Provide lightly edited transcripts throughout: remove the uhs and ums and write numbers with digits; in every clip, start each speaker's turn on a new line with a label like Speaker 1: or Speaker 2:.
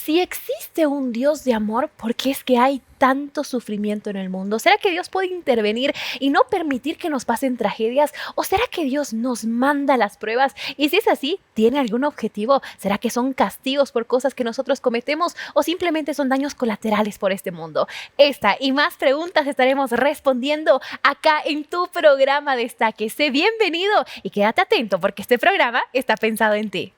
Speaker 1: Si existe un Dios de amor, ¿por qué es que hay tanto sufrimiento en el mundo? ¿Será que Dios puede intervenir y no permitir que nos pasen tragedias? ¿O será que Dios nos manda las pruebas? Y si es así, ¿tiene algún objetivo? ¿Será que son castigos por cosas que nosotros cometemos o simplemente son daños colaterales por este mundo? Esta y más preguntas estaremos respondiendo acá en tu programa Destaque. Sé bienvenido y quédate atento porque este programa está pensado en ti.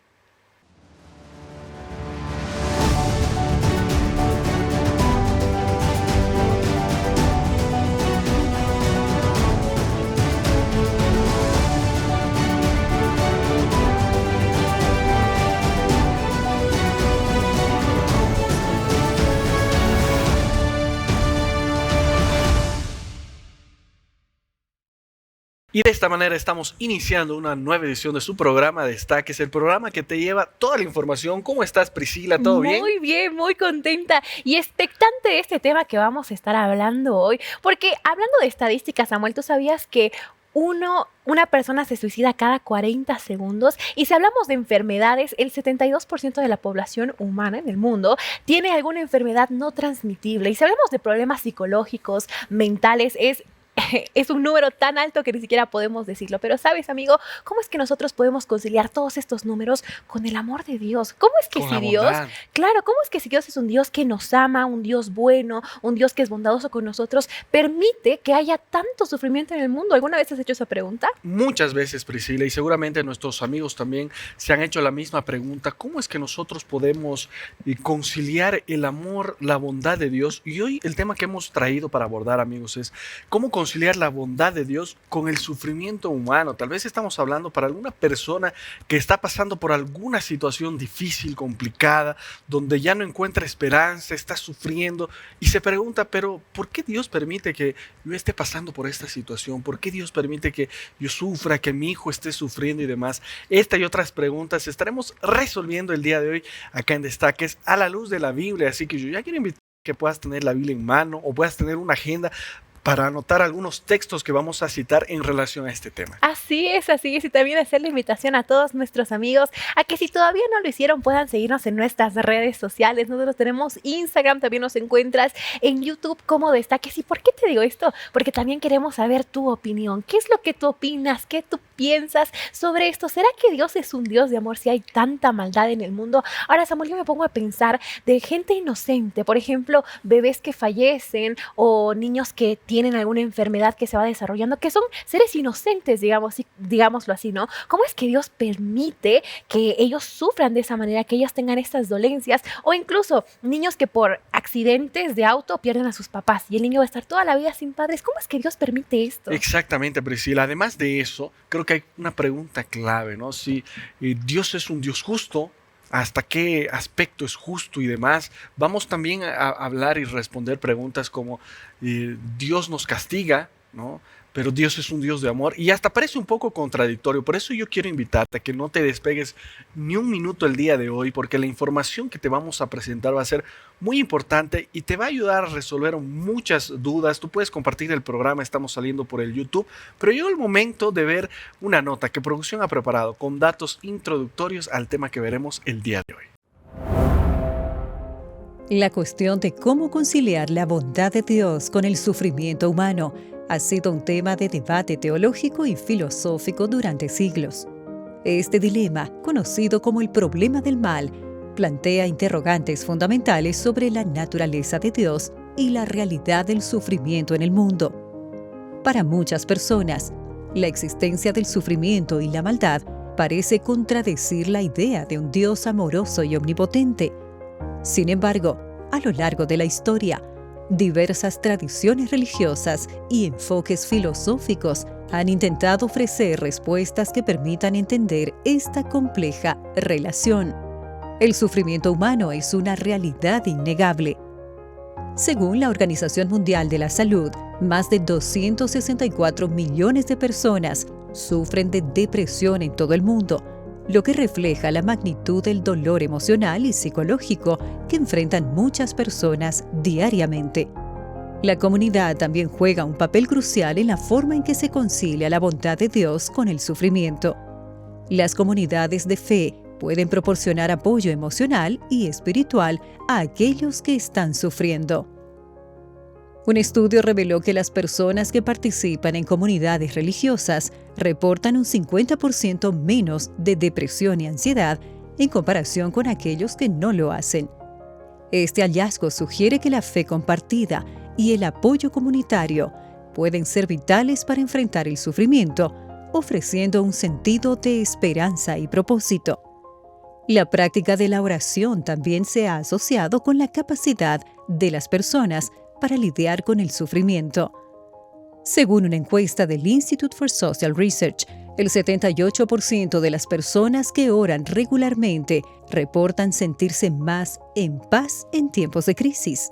Speaker 2: Y de esta manera estamos iniciando una nueva edición de su programa Destaques, el programa que te lleva toda la información. ¿Cómo estás, Priscila? ¿Todo bien?
Speaker 1: Muy bien, muy contenta y expectante de este tema que vamos a estar hablando hoy. Porque hablando de estadísticas, Samuel, ¿tú sabías que una persona se suicida cada 40 segundos? Y si hablamos de enfermedades, el 72% de la población humana en el mundo tiene alguna enfermedad no transmitible. Y si hablamos de problemas psicológicos, mentales, es un número tan alto que ni siquiera podemos decirlo. Pero sabes, amigo, ¿cómo es que nosotros podemos conciliar todos estos números con el amor de Dios? ¿Cómo es que
Speaker 2: Con
Speaker 1: si
Speaker 2: la
Speaker 1: Dios,
Speaker 2: bondad.
Speaker 1: claro, cómo es que si Dios es un Dios que nos ama, un Dios bueno, un Dios que es bondadoso con nosotros, permite que haya tanto sufrimiento en el mundo? ¿Alguna vez has hecho esa pregunta?
Speaker 2: Muchas veces, Priscila, y seguramente nuestros amigos también se han hecho la misma pregunta. ¿Cómo es que nosotros podemos conciliar el amor, la bondad de Dios? Y hoy el tema que hemos traído para abordar, amigos, es cómo conciliar la bondad de Dios con el sufrimiento humano. Tal vez estamos hablando para alguna persona que está pasando por alguna situación difícil, complicada, donde ya no encuentra esperanza, está sufriendo y se pregunta, pero ¿por qué Dios permite que yo esté pasando por esta situación? ¿Por qué Dios permite que yo sufra, que mi hijo esté sufriendo y demás? Esta y otras preguntas estaremos resolviendo el día de hoy acá en Destaques a la luz de la Biblia. Así que yo ya quiero invitar a que puedas tener la Biblia en mano o puedas tener una agenda para anotar algunos textos que vamos a citar en relación a este tema.
Speaker 1: Así es, y también hacer la invitación a todos nuestros amigos a que si todavía no lo hicieron puedan seguirnos en nuestras redes sociales. Nosotros tenemos Instagram, también nos encuentras en YouTube como Destaques. ¿Y por qué te digo esto? Porque también queremos saber tu opinión. ¿Qué es lo que tú opinas? ¿Qué tú piensas sobre esto? ¿Será que Dios es un Dios de amor si hay tanta maldad en el mundo? Ahora, Samuel, yo me pongo a pensar de gente inocente, por ejemplo, bebés que fallecen o niños que tienen alguna enfermedad que se va desarrollando, que son seres inocentes, digámoslo así, ¿no? ¿Cómo es que Dios permite que ellos sufran de esa manera, que ellos tengan estas dolencias? O incluso niños que por accidentes de auto pierden a sus papás y el niño va a estar toda la vida sin padres. ¿Cómo es que Dios permite esto?
Speaker 2: Exactamente, Priscila. Además de eso, creo que hay una pregunta clave, ¿no? Si Dios es un Dios justo, hasta qué aspecto es justo y demás. Vamos también a hablar y responder preguntas como Dios nos castiga, ¿no? Pero Dios es un Dios de amor y hasta parece un poco contradictorio. Por eso yo quiero invitarte a que no te despegues ni un minuto el día de hoy, porque la información que te vamos a presentar va a ser muy importante y te va a ayudar a resolver muchas dudas. Tú puedes compartir el programa, estamos saliendo por el YouTube, pero llegó el momento de ver una nota que producción ha preparado con datos introductorios al tema que veremos el día de hoy.
Speaker 3: La cuestión de cómo conciliar la bondad de Dios con el sufrimiento humano ha sido un tema de debate teológico y filosófico durante siglos. Este dilema, conocido como el problema del mal, plantea interrogantes fundamentales sobre la naturaleza de Dios y la realidad del sufrimiento en el mundo. Para muchas personas, la existencia del sufrimiento y la maldad parece contradecir la idea de un Dios amoroso y omnipotente. Sin embargo, a lo largo de la historia, diversas tradiciones religiosas y enfoques filosóficos han intentado ofrecer respuestas que permitan entender esta compleja relación. El sufrimiento humano es una realidad innegable. Según la Organización Mundial de la Salud, más de 264 millones de personas sufren de depresión en todo el mundo, lo que refleja la magnitud del dolor emocional y psicológico que enfrentan muchas personas diariamente. La comunidad también juega un papel crucial en la forma en que se concilia la bondad de Dios con el sufrimiento. Las comunidades de fe pueden proporcionar apoyo emocional y espiritual a aquellos que están sufriendo. Un estudio reveló que las personas que participan en comunidades religiosas reportan un 50% menos de depresión y ansiedad en comparación con aquellos que no lo hacen. Este hallazgo sugiere que la fe compartida y el apoyo comunitario pueden ser vitales para enfrentar el sufrimiento, ofreciendo un sentido de esperanza y propósito. La práctica de la oración también se ha asociado con la capacidad de las personas para lidiar con el sufrimiento. Según una encuesta del Institute for Social Research, el 78% de las personas que oran regularmente reportan sentirse más en paz en tiempos de crisis.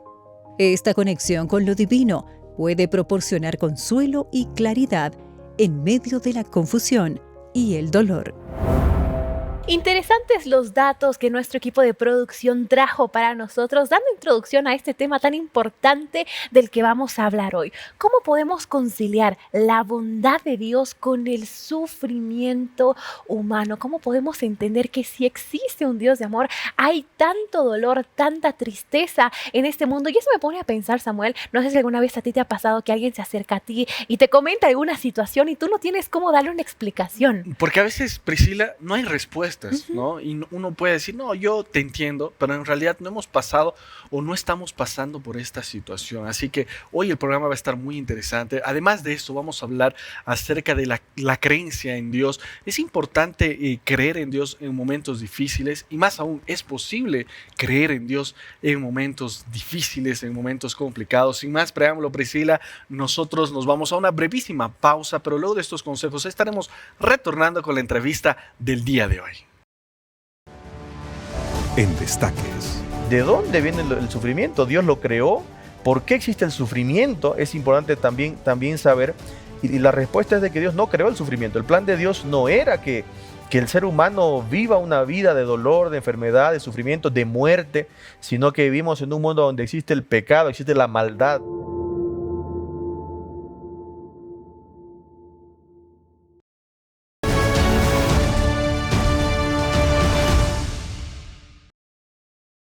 Speaker 3: Esta conexión con lo divino puede proporcionar consuelo y claridad en medio de la confusión y el dolor.
Speaker 1: Interesantes los datos que nuestro equipo de producción trajo para nosotros, dando introducción a este tema tan importante del que vamos a hablar hoy. ¿Cómo podemos conciliar la bondad de Dios con el sufrimiento humano? ¿Cómo podemos entender que si existe un Dios de amor, hay tanto dolor, tanta tristeza en este mundo? Y eso me pone a pensar, Samuel, no sé si alguna vez a ti te ha pasado que alguien se acerca a ti y te comenta alguna situación y tú no tienes cómo darle una explicación.
Speaker 2: Porque a veces, Priscila, no hay respuestas, ¿no? Y uno puede decir, no, yo te entiendo, pero en realidad no hemos pasado o no estamos pasando por esta situación. Así que hoy el programa va a estar muy interesante. Además de eso, vamos a hablar acerca de la creencia en Dios. Es importante creer en Dios en momentos difíciles y más aún, es posible creer en Dios en momentos difíciles, en momentos complicados. Sin más preámbulo, Priscila, nosotros nos vamos a una brevísima pausa, pero luego de estos consejos estaremos retornando con la entrevista del día de hoy.
Speaker 4: En Destaques.
Speaker 5: ¿De dónde viene el sufrimiento? ¿Dios lo creó? ¿Por qué existe el sufrimiento? Es importante también saber. Y la respuesta es de que Dios no creó el sufrimiento. El plan de Dios no era que el ser humano viva una vida de dolor, de enfermedad, de sufrimiento, de muerte, sino que vivimos en un mundo donde existe el pecado, existe la maldad.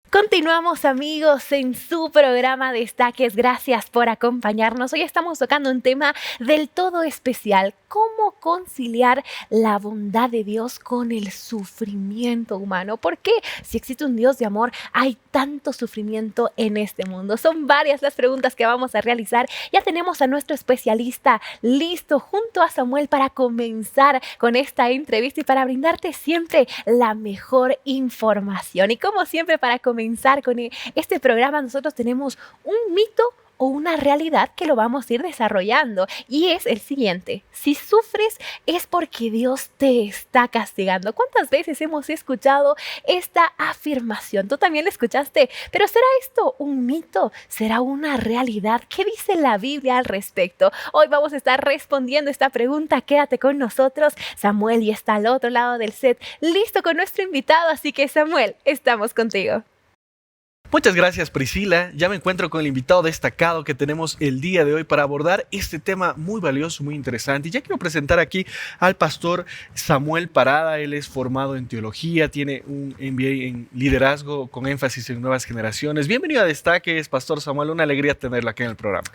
Speaker 1: Continuamos, amigos, en su programa Destaques. Gracias por acompañarnos. Hoy estamos tocando un tema del todo especial: cómo conciliar la bondad de Dios con el sufrimiento humano. ¿Por qué, si existe un Dios de amor, hay tanto sufrimiento en este mundo? Son varias las preguntas que vamos a realizar. Ya tenemos a nuestro especialista listo junto a Samuel para comenzar con esta entrevista y para brindarte siempre la mejor información. Y como siempre, para comenzar con este programa, nosotros tenemos un mito o una realidad que lo vamos a ir desarrollando, y es el siguiente: si sufres es porque Dios te está castigando. ¿Cuántas veces hemos escuchado esta afirmación? Tú también la escuchaste, pero ¿será esto un mito? ¿Será una realidad? ¿Qué dice la Biblia al respecto? Hoy vamos a estar respondiendo esta pregunta. Quédate con nosotros. Samuel ya está al otro lado del set, listo con nuestro invitado, así que, Samuel, estamos contigo.
Speaker 2: Muchas gracias, Priscila. Ya me encuentro con el invitado destacado que tenemos el día de hoy para abordar este tema muy valioso, muy interesante. Y ya quiero presentar aquí al pastor Samuel Parada. Él es formado en teología, tiene un MBA en liderazgo con énfasis en nuevas generaciones. Bienvenido a Destaques, pastor Samuel. Una alegría tenerlo aquí en el programa.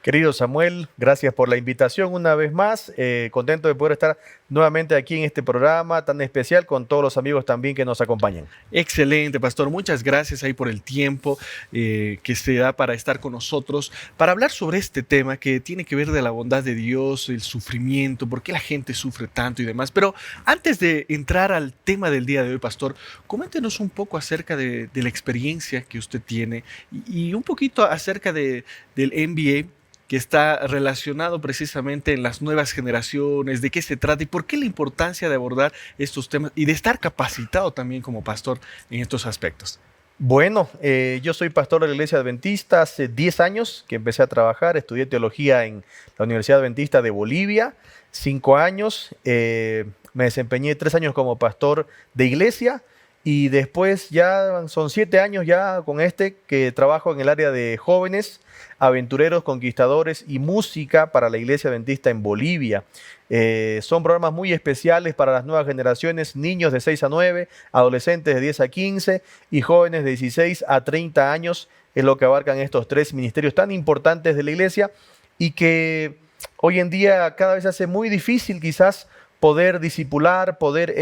Speaker 5: Querido Samuel, gracias por la invitación una vez más. Contento de poder estar nuevamente aquí en este programa tan especial con todos los amigos también que nos acompañan.
Speaker 2: Excelente, pastor. Muchas gracias ahí por el tiempo que se da para estar con nosotros, para hablar sobre este tema que tiene que ver de la bondad de Dios, el sufrimiento, por qué la gente sufre tanto y demás. Pero antes de entrar al tema del día de hoy, pastor, coméntenos un poco acerca de la experiencia que usted tiene y un poquito acerca del MBA, que está relacionado precisamente en las nuevas generaciones, de qué se trata y por qué la importancia de abordar estos temas y de estar capacitado también como pastor en estos aspectos.
Speaker 5: Bueno, yo soy pastor de la Iglesia Adventista hace 10 años que empecé a trabajar. Estudié teología en la Universidad Adventista de Bolivia, 5 años. Me desempeñé 3 años como pastor de iglesia y después ya son 7 años ya con que trabajo en el área de jóvenes, aventureros, conquistadores y música para la Iglesia Adventista en Bolivia. Son programas muy especiales para las nuevas generaciones, niños de 6 a 9, adolescentes de 10 a 15 y jóvenes de 16 a 30 años, es lo que abarcan estos 3 ministerios tan importantes de la Iglesia y que hoy en día cada vez se hace muy difícil quizás poder discipular, poder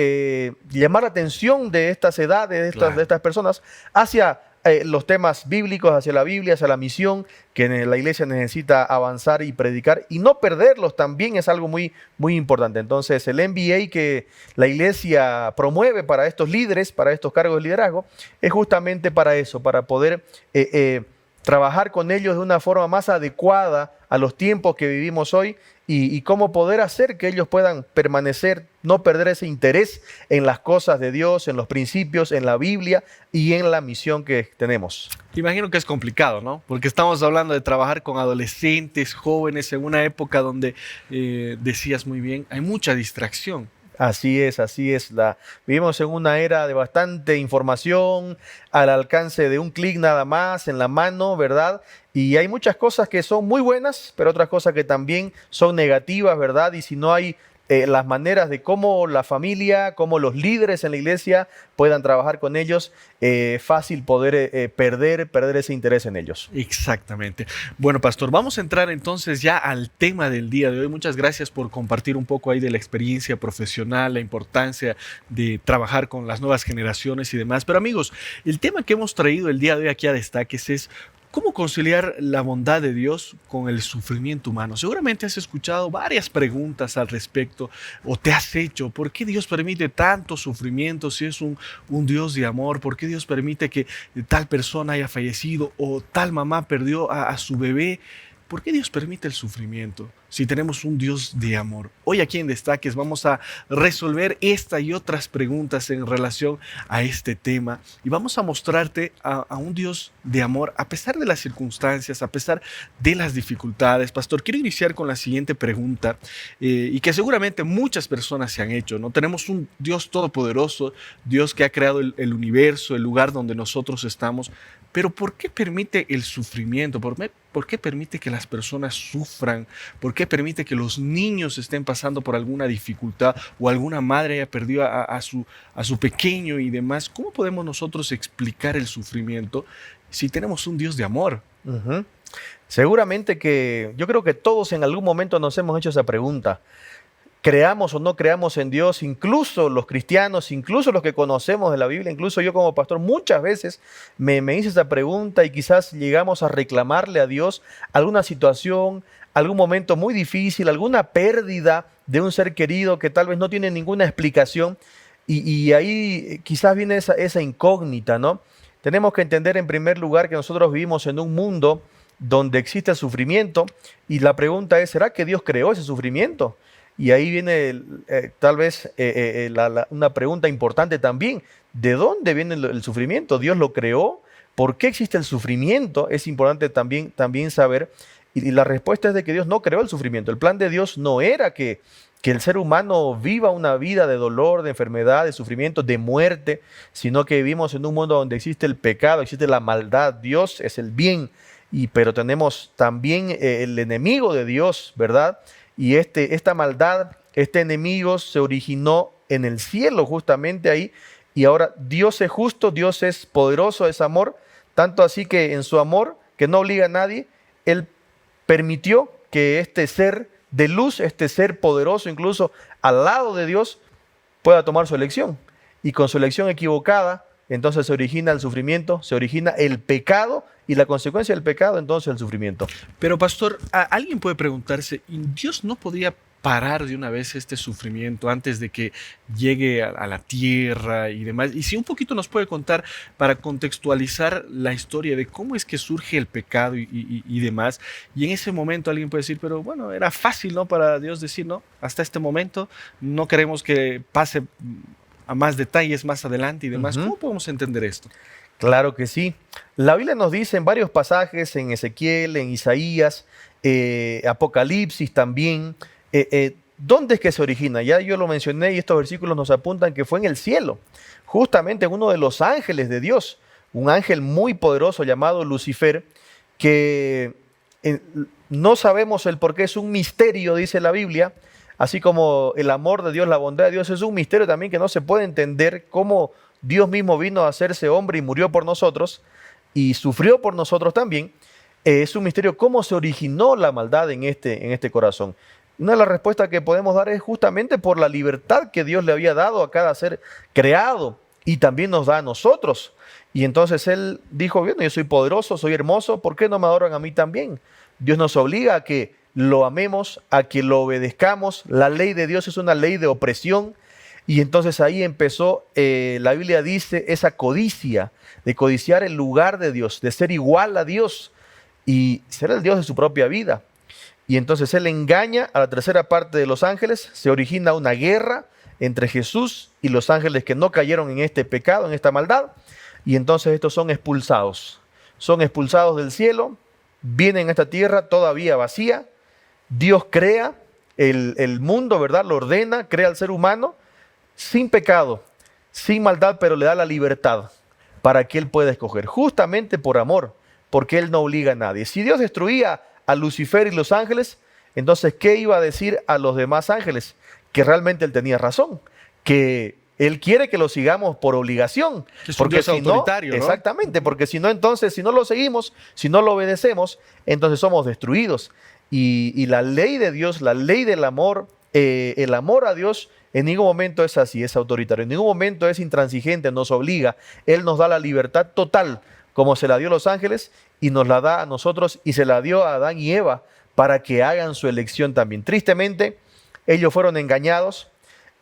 Speaker 5: llamar la atención de estas edades, de estas personas, hacia los temas bíblicos, hacia la Biblia, hacia la misión que la iglesia necesita avanzar y predicar, y no perderlos también es algo muy, muy importante. Entonces, el MBA que la iglesia promueve para estos líderes, para estos cargos de liderazgo, es justamente para eso, para poder trabajar con ellos de una forma más adecuada a los tiempos que vivimos hoy y cómo poder hacer que ellos puedan permanecer, no perder ese interés en las cosas de Dios, en los principios, en la Biblia y en la misión que tenemos.
Speaker 2: Imagino que es complicado, ¿no? Porque estamos hablando de trabajar con adolescentes, jóvenes, en una época donde, decías muy bien, hay mucha distracción.
Speaker 5: Así es, así es. Vivimos en una era de bastante información, al alcance de un clic nada más, en la mano, ¿verdad? Y hay muchas cosas que son muy buenas, pero otras cosas que también son negativas, ¿verdad? Y si no hay las maneras de cómo la familia, cómo los líderes en la iglesia puedan trabajar con ellos, fácil poder perder ese interés en ellos.
Speaker 2: Exactamente. Bueno, pastor, vamos a entrar entonces ya al tema del día de hoy. Muchas gracias por compartir un poco ahí de la experiencia profesional, la importancia de trabajar con las nuevas generaciones y demás. Pero amigos, el tema que hemos traído el día de hoy aquí a Destaques es ¿cómo conciliar la bondad de Dios con el sufrimiento humano? Seguramente has escuchado varias preguntas al respecto o te has hecho, ¿por qué Dios permite tanto sufrimiento si es un Dios de amor? ¿Por qué Dios permite que tal persona haya fallecido o tal mamá perdió a su bebé? ¿Por qué Dios permite el sufrimiento si tenemos un Dios de amor? Hoy aquí en Destaques vamos a resolver esta y otras preguntas en relación a este tema y vamos a mostrarte a un Dios de amor a pesar de las circunstancias, a pesar de las dificultades. Pastor, quiero iniciar con la siguiente pregunta y que seguramente muchas personas se han hecho, ¿no? Tenemos un Dios todopoderoso, Dios que ha creado el universo, el lugar donde nosotros estamos, pero ¿por qué permite el sufrimiento? ¿Por qué permite que las personas sufran? ¿Por qué permite que los niños estén pasando por alguna dificultad o alguna madre haya perdido a su pequeño y demás? ¿Cómo podemos nosotros explicar el sufrimiento si tenemos un Dios de amor?
Speaker 5: Uh-huh. Seguramente que yo creo que todos en algún momento nos hemos hecho esa pregunta. Creamos o no creamos en Dios, incluso los cristianos, incluso los que conocemos de la Biblia, incluso yo como pastor, muchas veces me hice esa pregunta y quizás llegamos a reclamarle a Dios alguna situación, algún momento muy difícil, alguna pérdida de un ser querido que tal vez no tiene ninguna explicación y ahí quizás viene esa incógnita, ¿no? Tenemos que entender en primer lugar que nosotros vivimos en un mundo donde existe sufrimiento y la pregunta es, ¿será que Dios creó ese sufrimiento? Y ahí viene tal vez una pregunta importante también. ¿De dónde viene el sufrimiento? ¿Dios lo creó? ¿Por qué existe el sufrimiento? Es importante también saber. Y la respuesta es de que Dios no creó el sufrimiento. El plan de Dios no era que el ser humano viva una vida de dolor, de enfermedad, de sufrimiento, de muerte, sino que vivimos en un mundo donde existe el pecado, existe la maldad. Dios es el bien, pero tenemos también el enemigo de Dios, ¿verdad? Y esta maldad, este enemigo se originó en el cielo justamente ahí. Y ahora Dios es justo, Dios es poderoso, es amor. Tanto así que en su amor, que no obliga a nadie, Él permitió que este ser de luz, este ser poderoso incluso al lado de Dios, pueda tomar su elección. Y con su elección equivocada, entonces se origina el sufrimiento, se origina el pecado y la consecuencia del pecado, entonces el sufrimiento.
Speaker 2: Pero pastor, alguien puede preguntarse, ¿Dios no podría parar de una vez este sufrimiento antes de que llegue a la tierra y demás? Y si un poquito nos puede contar para contextualizar la historia de cómo es que surge el pecado y demás. Y en ese momento alguien puede decir, pero bueno, era fácil, ¿no? Para Dios decir, no, hasta este momento no queremos que pase a más detalles más adelante y demás. ¿Cómo podemos entender esto?
Speaker 5: Claro que sí. La Biblia nos dice en varios pasajes, en Ezequiel, en Isaías, Apocalipsis también, ¿dónde es que se origina? Ya yo lo mencioné y estos versículos nos apuntan que fue en el cielo, justamente en uno de los ángeles de Dios, un ángel muy poderoso llamado Lucifer, que no sabemos el por qué, es un misterio, dice la Biblia, así como el amor de Dios, la bondad de Dios, es un misterio también que no se puede entender cómo Dios mismo vino a hacerse hombre y murió por nosotros y sufrió por nosotros también. Es un misterio cómo se originó la maldad en este corazón. Una de las respuestas que podemos dar es justamente por la libertad que Dios le había dado a cada ser creado y también nos da a nosotros. Y entonces Él dijo, bien, yo soy poderoso, soy hermoso, ¿por qué no me adoran a mí también? Dios nos obliga a que lo amemos, a que lo obedezcamos. La ley de Dios es una ley de opresión. Y entonces ahí empezó, la Biblia dice, esa codicia, de codiciar el lugar de Dios, de ser igual a Dios y ser el Dios de su propia vida. Y entonces Él engaña a la tercera parte de los ángeles, se origina una guerra entre Jesús y los ángeles que no cayeron en este pecado, en esta maldad. Y entonces estos son expulsados del cielo, vienen a esta tierra todavía vacía. Dios crea el mundo, ¿verdad? Lo ordena, crea al ser humano sin pecado, sin maldad, pero le da la libertad para que Él pueda escoger, justamente por amor, porque Él no obliga a nadie. Si Dios destruía a Lucifer y los ángeles, entonces, ¿qué iba a decir a los demás ángeles? Que realmente Él tenía razón, que Él quiere que lo sigamos por obligación.
Speaker 2: Es un Dios autoritario, ¿no?
Speaker 5: Exactamente, porque si no, entonces, si no lo seguimos, si no lo obedecemos, entonces somos destruidos. Y la ley de Dios, la ley del amor, el amor a Dios, en ningún momento es así, es autoritario. En ningún momento es intransigente, nos obliga. Él nos da la libertad total, como se la dio a los ángeles, y nos la da a nosotros, y se la dio a Adán y Eva, para que hagan su elección también. Tristemente, ellos fueron engañados,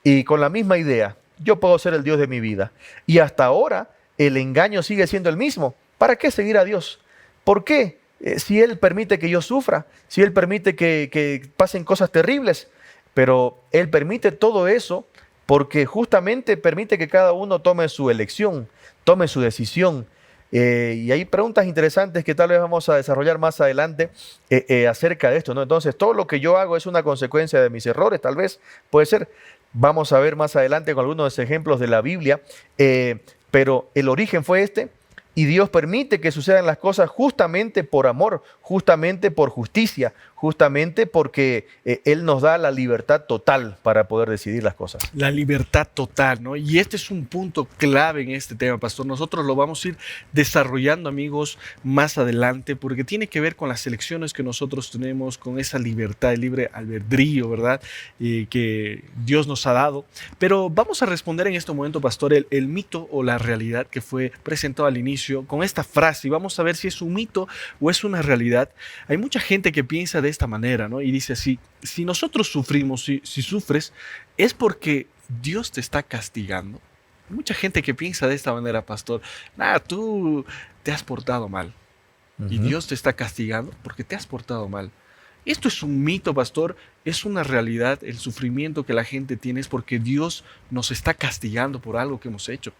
Speaker 5: y con la misma idea, yo puedo ser el Dios de mi vida. Y hasta ahora, el engaño sigue siendo el mismo. ¿Para qué seguir a Dios? ¿Por qué? Si Él permite que yo sufra, si Él permite que pasen cosas terribles, pero Él permite todo eso porque justamente permite que cada uno tome su elección, tome su decisión. Y hay preguntas interesantes que tal vez vamos a desarrollar más adelante acerca de esto, ¿no? Entonces, todo lo que yo hago es una consecuencia de mis errores, tal vez, puede ser. Vamos a ver más adelante con algunos ejemplos de la Biblia, pero el origen fue este. Y Dios permite que sucedan las cosas justamente por amor, justamente por justicia, justamente porque Él nos da la libertad total para poder decidir las cosas.
Speaker 2: La libertad total, ¿no? Y este es un punto clave en este tema, pastor. Nosotros lo vamos a ir desarrollando, amigos, más adelante, porque tiene que ver con las elecciones que nosotros tenemos, con esa libertad, el libre albedrío, ¿verdad? Que Dios nos ha dado. Pero vamos a responder en este momento, pastor, el mito o la realidad que fue presentado al inicio con esta frase, y vamos a ver si es un mito o es una realidad. Hay mucha gente que piensa de esta manera, ¿no? Y dice así: si nosotros sufrimos, si sufres, es porque Dios te está castigando. Hay mucha gente que piensa de esta manera, pastor. Tú te has portado mal y Dios te está castigando porque te has portado mal. Esto es un mito, pastor, es una realidad. El sufrimiento que la gente tiene es porque Dios nos está castigando por algo que hemos hecho.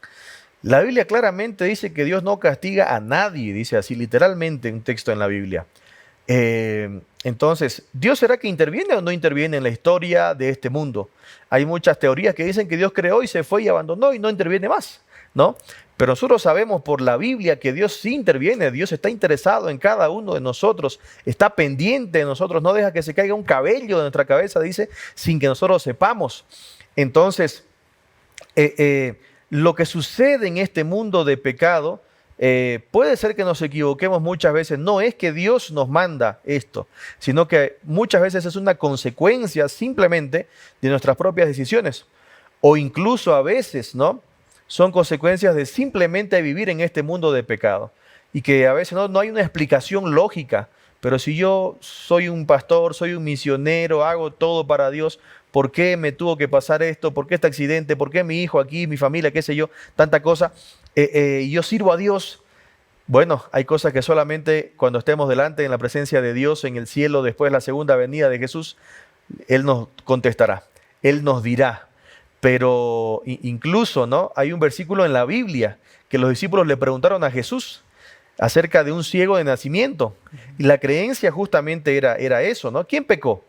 Speaker 5: La Biblia claramente dice que Dios no castiga a nadie, dice así literalmente un texto en la Biblia. Entonces, ¿Dios será que interviene o no interviene en la historia de este mundo? Hay muchas teorías que dicen que Dios creó y se fue y abandonó y no interviene más, ¿no? Pero nosotros sabemos por la Biblia que Dios sí interviene, Dios está interesado en cada uno de nosotros, está pendiente de nosotros, no deja que se caiga un cabello de nuestra cabeza, dice, sin que nosotros sepamos. Entonces, lo que sucede en este mundo de pecado, puede ser que nos equivoquemos muchas veces. No es que Dios nos manda esto, sino que muchas veces es una consecuencia simplemente de nuestras propias decisiones. O incluso a veces, ¿no? Son consecuencias de simplemente vivir en este mundo de pecado. Y que a veces no hay una explicación lógica. Pero si yo soy un pastor, soy un misionero, hago todo para Dios, ¿por qué me tuvo que pasar esto? ¿Por qué este accidente? ¿Por qué mi hijo aquí, mi familia, qué sé yo? Tanta cosa. Yo sirvo a Dios. Bueno, hay cosas que solamente cuando estemos delante en la presencia de Dios, en el cielo, después de la segunda venida de Jesús, Él nos contestará, Él nos dirá. Pero incluso, ¿no? Hay un versículo en la Biblia que los discípulos le preguntaron a Jesús acerca de un ciego de nacimiento. Y la creencia justamente era eso, ¿no? ¿Quién pecó?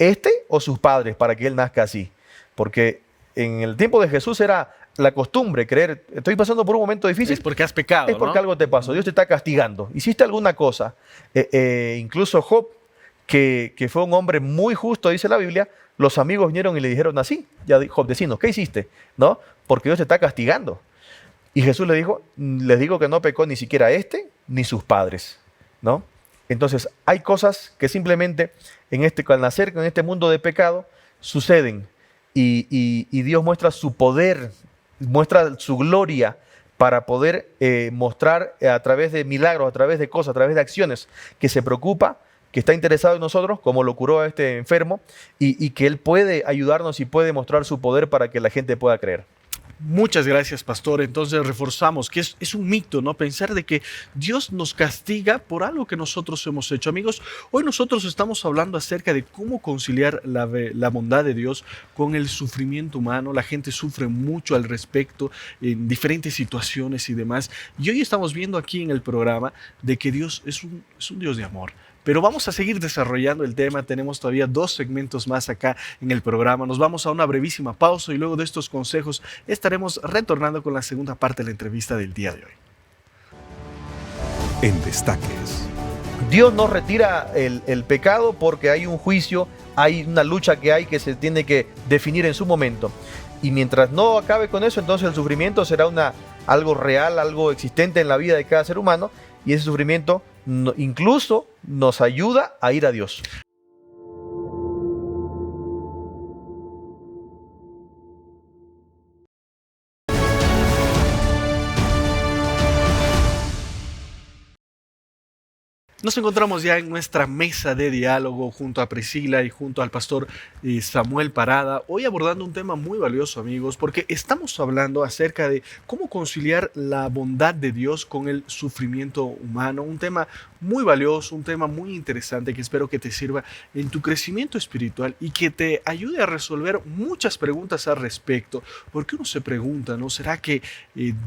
Speaker 5: ¿este o sus padres para que él nazca así? Porque en el tiempo de Jesús era la costumbre creer, estoy pasando por un momento difícil.
Speaker 2: Es porque has pecado,
Speaker 5: Es porque
Speaker 2: ¿no?
Speaker 5: algo te pasó, Dios te está castigando. Hiciste alguna cosa. Incluso Job, que fue un hombre muy justo, dice la Biblia, los amigos vinieron y le dijeron así, ya Job, decinos, ¿qué hiciste? ¿No? Porque Dios te está castigando. Y Jesús le dijo, les digo que no pecó ni siquiera este ni sus padres, ¿no? Entonces, hay cosas que simplemente al nacer en este mundo de pecado suceden y Dios muestra su poder, muestra su gloria para poder mostrar a través de milagros, a través de cosas, a través de acciones, que se preocupa, que está interesado en nosotros, como lo curó a este enfermo, y que Él puede ayudarnos y puede mostrar su poder para que la gente pueda creer.
Speaker 2: Muchas gracias, pastor. Entonces reforzamos que es un mito, ¿no? Pensar de que Dios nos castiga por algo que nosotros hemos hecho. Amigos, hoy nosotros estamos hablando acerca de cómo conciliar la bondad de Dios con el sufrimiento humano. La gente sufre mucho al respecto en diferentes situaciones y demás. Y hoy estamos viendo aquí en el programa de que Dios es un Dios de amor. Pero vamos a seguir desarrollando el tema. Tenemos todavía 2 segmentos más acá en el programa. Nos vamos a una brevísima pausa y luego de estos consejos estaremos retornando con la segunda parte de la entrevista del día de hoy.
Speaker 4: En Destaques.
Speaker 5: Dios no retira el pecado porque hay un juicio, hay una lucha que se tiene que definir en su momento. Y mientras no acabe con eso, entonces el sufrimiento será algo real, algo existente en la vida de cada ser humano, y ese sufrimiento incluso nos ayuda a ir a Dios.
Speaker 2: Nos encontramos ya en nuestra mesa de diálogo junto a Priscila y junto al pastor Samuel Parada, hoy abordando un tema muy valioso, amigos, porque estamos hablando acerca de cómo conciliar la bondad de Dios con el sufrimiento humano, un tema muy valioso, un tema muy interesante que espero que te sirva en tu crecimiento espiritual y que te ayude a resolver muchas preguntas al respecto, porque uno se pregunta, ¿no? ¿Será que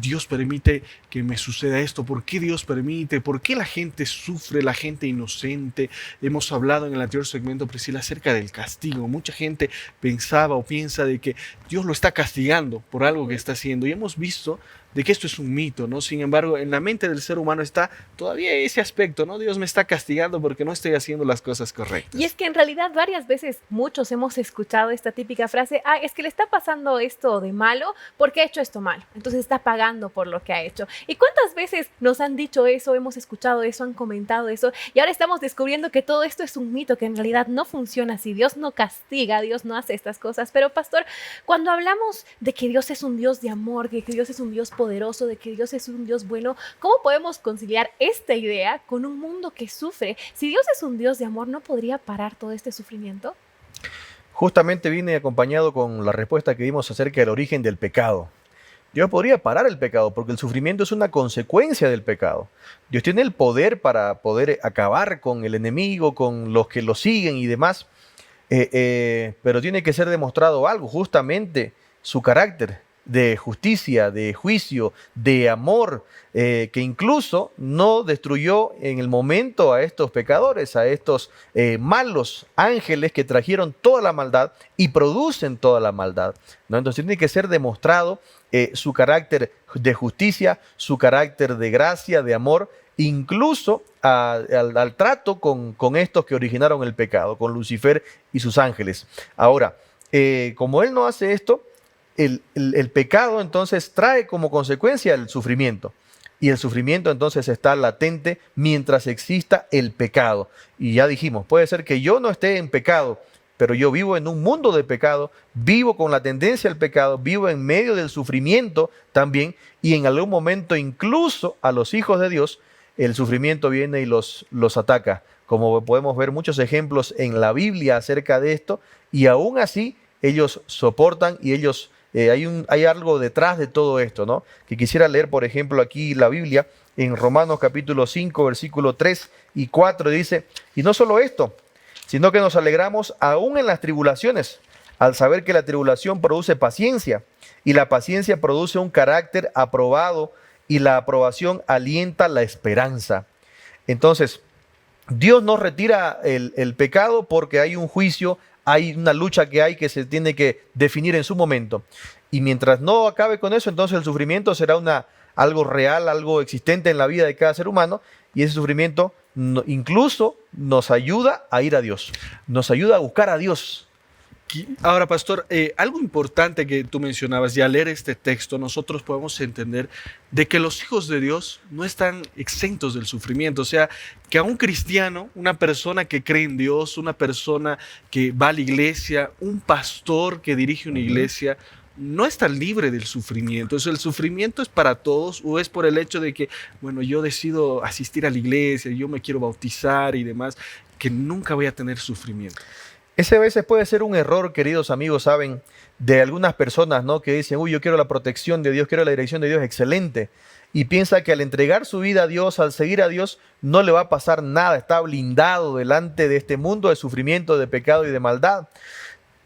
Speaker 2: Dios permite que me suceda esto? ¿Por qué Dios permite? ¿Por qué la gente sufre? La gente inocente. Hemos hablado en el anterior segmento, Priscila, acerca del castigo. Mucha gente pensaba o piensa de que Dios lo está castigando por algo que está haciendo, y hemos visto de que esto es un mito, ¿no? Sin embargo, en la mente del ser humano está todavía ese aspecto, ¿no? Dios me está castigando porque no estoy haciendo las cosas correctas.
Speaker 1: Y es que en realidad varias veces muchos hemos escuchado esta típica frase, es que le está pasando esto de malo porque ha hecho esto malo, entonces está pagando por lo que ha hecho. ¿Y cuántas veces nos han dicho eso, hemos escuchado eso, han comentado eso, y ahora estamos descubriendo que todo esto es un mito, que en realidad no funciona así? Dios no castiga, Dios no hace estas cosas. Pero pastor, cuando hablamos de que Dios es un Dios de amor, de que Dios es un Dios poderoso, de que Dios es un Dios bueno, ¿cómo podemos conciliar esta idea con un mundo que sufre? Si Dios es un Dios de amor, ¿no podría parar todo este sufrimiento?
Speaker 5: Justamente viene acompañado con la respuesta que dimos acerca del origen del pecado. Dios podría parar el pecado porque el sufrimiento es una consecuencia del pecado. Dios tiene el poder para poder acabar con el enemigo, con los que lo siguen y demás, pero tiene que ser demostrado algo, justamente su carácter de justicia, de juicio, de amor, que incluso no destruyó en el momento a estos pecadores, a estos malos ángeles que trajeron toda la maldad y producen toda la maldad, ¿no? Entonces tiene que ser demostrado su carácter de justicia, su carácter de gracia, de amor, incluso al trato con estos que originaron el pecado, con Lucifer y sus ángeles. Ahora, como Él no hace esto, el pecado entonces trae como consecuencia el sufrimiento. Y el sufrimiento entonces está latente mientras exista el pecado. Y ya dijimos, puede ser que yo no esté en pecado, pero yo vivo en un mundo de pecado, vivo con la tendencia al pecado, vivo en medio del sufrimiento también, y en algún momento incluso a los hijos de Dios el sufrimiento viene y los ataca. Como podemos ver muchos ejemplos en la Biblia acerca de esto, y aún así ellos soportan y ellos hay algo detrás de todo esto, ¿no? Que quisiera leer, por ejemplo, aquí la Biblia en Romanos capítulo 5, versículo 3 y 4, dice: y no solo esto, sino que nos alegramos aún en las tribulaciones, al saber que la tribulación produce paciencia, y la paciencia produce un carácter aprobado, y la aprobación alienta la esperanza. Entonces, Dios no retira el pecado porque hay un juicio, hay una lucha que se tiene que definir en su momento. Y mientras no acabe con eso, entonces el sufrimiento será algo real, algo existente en la vida de cada ser humano, y ese sufrimiento incluso nos ayuda a ir a Dios, nos ayuda a buscar a Dios.
Speaker 2: Ahora, pastor, algo importante que tú mencionabas, y al leer este texto nosotros podemos entender de que los hijos de Dios no están exentos del sufrimiento. O sea, que a un cristiano, una persona que cree en Dios, una persona que va a la iglesia, un pastor que dirige una iglesia, no está libre del sufrimiento. Entonces, el sufrimiento es para todos, o es por el hecho de que, bueno, yo decido asistir a la iglesia, yo me quiero bautizar y demás, que nunca voy a tener sufrimiento.
Speaker 5: Ese a veces puede ser un error, queridos amigos, ¿saben? De algunas personas, ¿no? Que dicen, uy, yo quiero la protección de Dios, quiero la dirección de Dios, excelente. Y piensa que al entregar su vida a Dios, al seguir a Dios, no le va a pasar nada. Está blindado delante de este mundo de sufrimiento, de pecado y de maldad.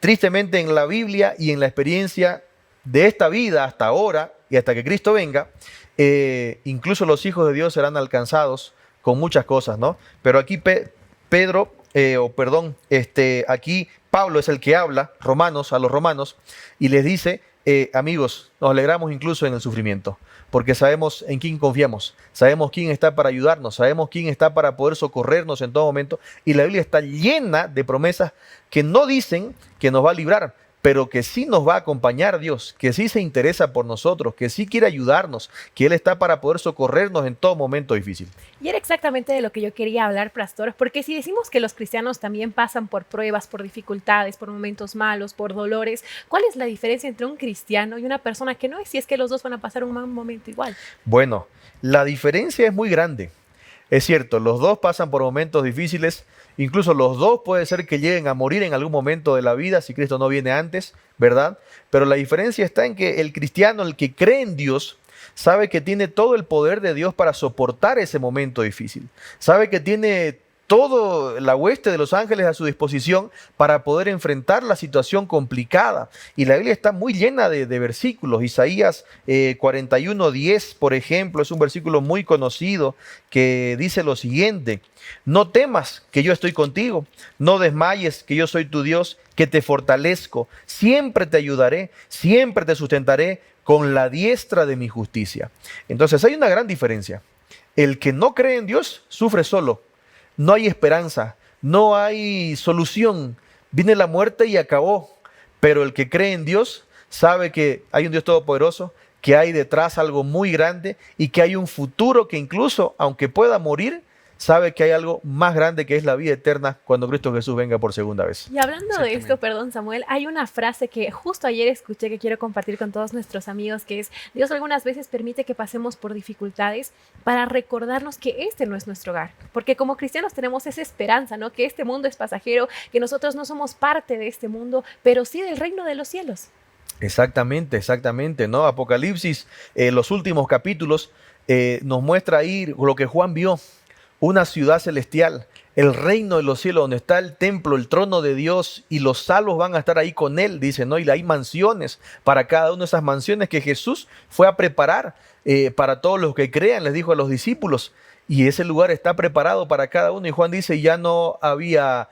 Speaker 5: Tristemente, en la Biblia y en la experiencia de esta vida hasta ahora y hasta que Cristo venga, incluso los hijos de Dios serán alcanzados con muchas cosas, ¿no? Pero aquí aquí Pablo es el que habla a los romanos y les dice, amigos, nos alegramos incluso en el sufrimiento, porque sabemos en quién confiamos, sabemos quién está para ayudarnos, sabemos quién está para poder socorrernos en todo momento, y la Biblia está llena de promesas que no dicen que nos va a librar, pero que sí nos va a acompañar Dios, que sí se interesa por nosotros, que sí quiere ayudarnos, que Él está para poder socorrernos en todo momento difícil.
Speaker 1: Y era exactamente de lo que yo quería hablar, pastor, porque si decimos que los cristianos también pasan por pruebas, por dificultades, por momentos malos, por dolores, ¿cuál es la diferencia entre un cristiano y una persona que no es, si es que los dos van a pasar un mal momento igual?
Speaker 5: Bueno, la diferencia es muy grande. Es cierto, los dos pasan por momentos difíciles, incluso los dos puede ser que lleguen a morir en algún momento de la vida si Cristo no viene antes, ¿verdad? Pero la diferencia está en que el cristiano, el que cree en Dios, sabe que tiene todo el poder de Dios para soportar ese momento difícil. Sabe que tiene toda la hueste de los ángeles a su disposición para poder enfrentar la situación complicada. Y la Biblia está muy llena de versículos. Isaías 41:10, por ejemplo, es un versículo muy conocido que dice lo siguiente: no temas, que yo estoy contigo, no desmayes, que yo soy tu Dios, que te fortalezco, siempre te ayudaré, siempre te sustentaré con la diestra de mi justicia. Entonces hay una gran diferencia. El que no cree en Dios sufre solo. No hay esperanza, no hay solución. Viene la muerte y acabó. Pero el que cree en Dios sabe que hay un Dios todopoderoso, que hay detrás algo muy grande y que hay un futuro que incluso, aunque pueda morir, sabe que hay algo más grande que es la vida eterna cuando Cristo Jesús venga por segunda vez.
Speaker 1: Y hablando de esto, perdón Samuel, hay una frase que justo ayer escuché que quiero compartir con todos nuestros amigos, que es: Dios algunas veces permite que pasemos por dificultades para recordarnos que este no es nuestro hogar, porque como cristianos tenemos esa esperanza, ¿no? Que este mundo es pasajero, que nosotros no somos parte de este mundo, pero sí del reino de los cielos.
Speaker 5: Exactamente, ¿no? Apocalipsis, los últimos capítulos, nos muestra ahí lo que Juan vio. Una ciudad celestial, el reino de los cielos, donde está el templo, el trono de Dios, y los salvos van a estar ahí con Él, dice, ¿no? Y hay mansiones para cada una de esas mansiones que Jesús fue a preparar para todos los que crean, les dijo a los discípulos, y ese lugar está preparado para cada uno. Y Juan dice, ya no había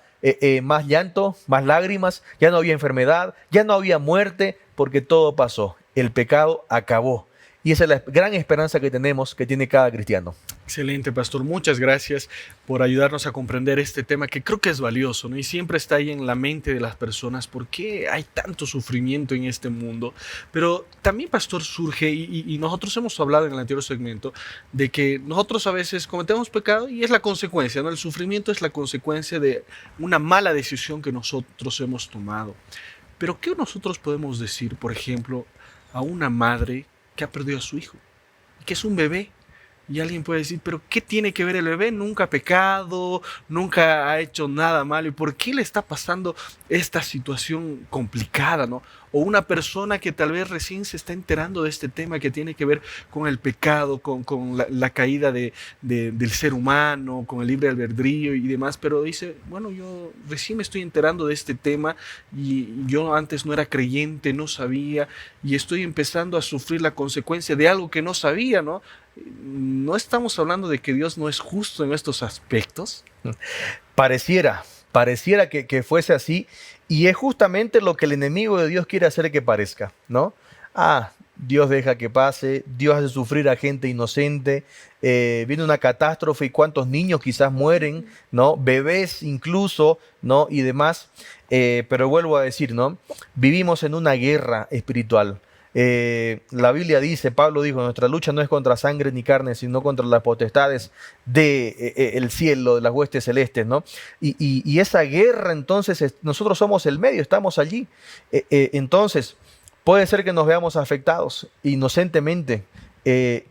Speaker 5: más llanto, más lágrimas, ya no había enfermedad, ya no había muerte, porque todo pasó, el pecado acabó. Y esa es la gran esperanza que tenemos, que tiene cada cristiano.
Speaker 2: Excelente, pastor. Muchas gracias por ayudarnos a comprender este tema que creo que es valioso, ¿no? Y siempre está ahí en la mente de las personas. ¿Por qué hay tanto sufrimiento en este mundo? Pero también, pastor, surge, y nosotros hemos hablado en el anterior segmento, de que nosotros a veces cometemos pecado y es la consecuencia, ¿no? El sufrimiento es la consecuencia de una mala decisión que nosotros hemos tomado. Pero ¿qué nosotros podemos decir, por ejemplo, a una madre que ha perdido a su hijo, que es un bebé? Y alguien puede decir, pero ¿qué tiene que ver el bebé? Nunca ha pecado, nunca ha hecho nada malo. ¿Y por qué le está pasando esta situación complicada, ¿no? O una persona que tal vez recién se está enterando de este tema que tiene que ver con el pecado, con la caída del ser humano, con el libre albedrío y demás, pero dice, bueno, yo recién me estoy enterando de este tema y yo antes no era creyente, no sabía, y estoy empezando a sufrir la consecuencia de algo que no sabía, ¿no? ¿No estamos hablando de que Dios no es justo en estos aspectos?
Speaker 5: Pareciera que fuese así, Y es justamente lo que el enemigo de Dios quiere hacer que parezca, ¿no? Dios deja que pase, Dios hace sufrir a gente inocente, viene una catástrofe y cuántos niños quizás mueren, ¿no? Bebés incluso, ¿no? Y demás. Pero vuelvo a decir, ¿no? Vivimos en una guerra espiritual. La Biblia dice, Pablo dijo, nuestra lucha no es contra sangre ni carne, sino contra las potestades del cielo, de las huestes celestes, ¿no? Y esa guerra, entonces, nosotros somos el medio, estamos allí. Entonces, puede ser que nos veamos afectados inocentemente,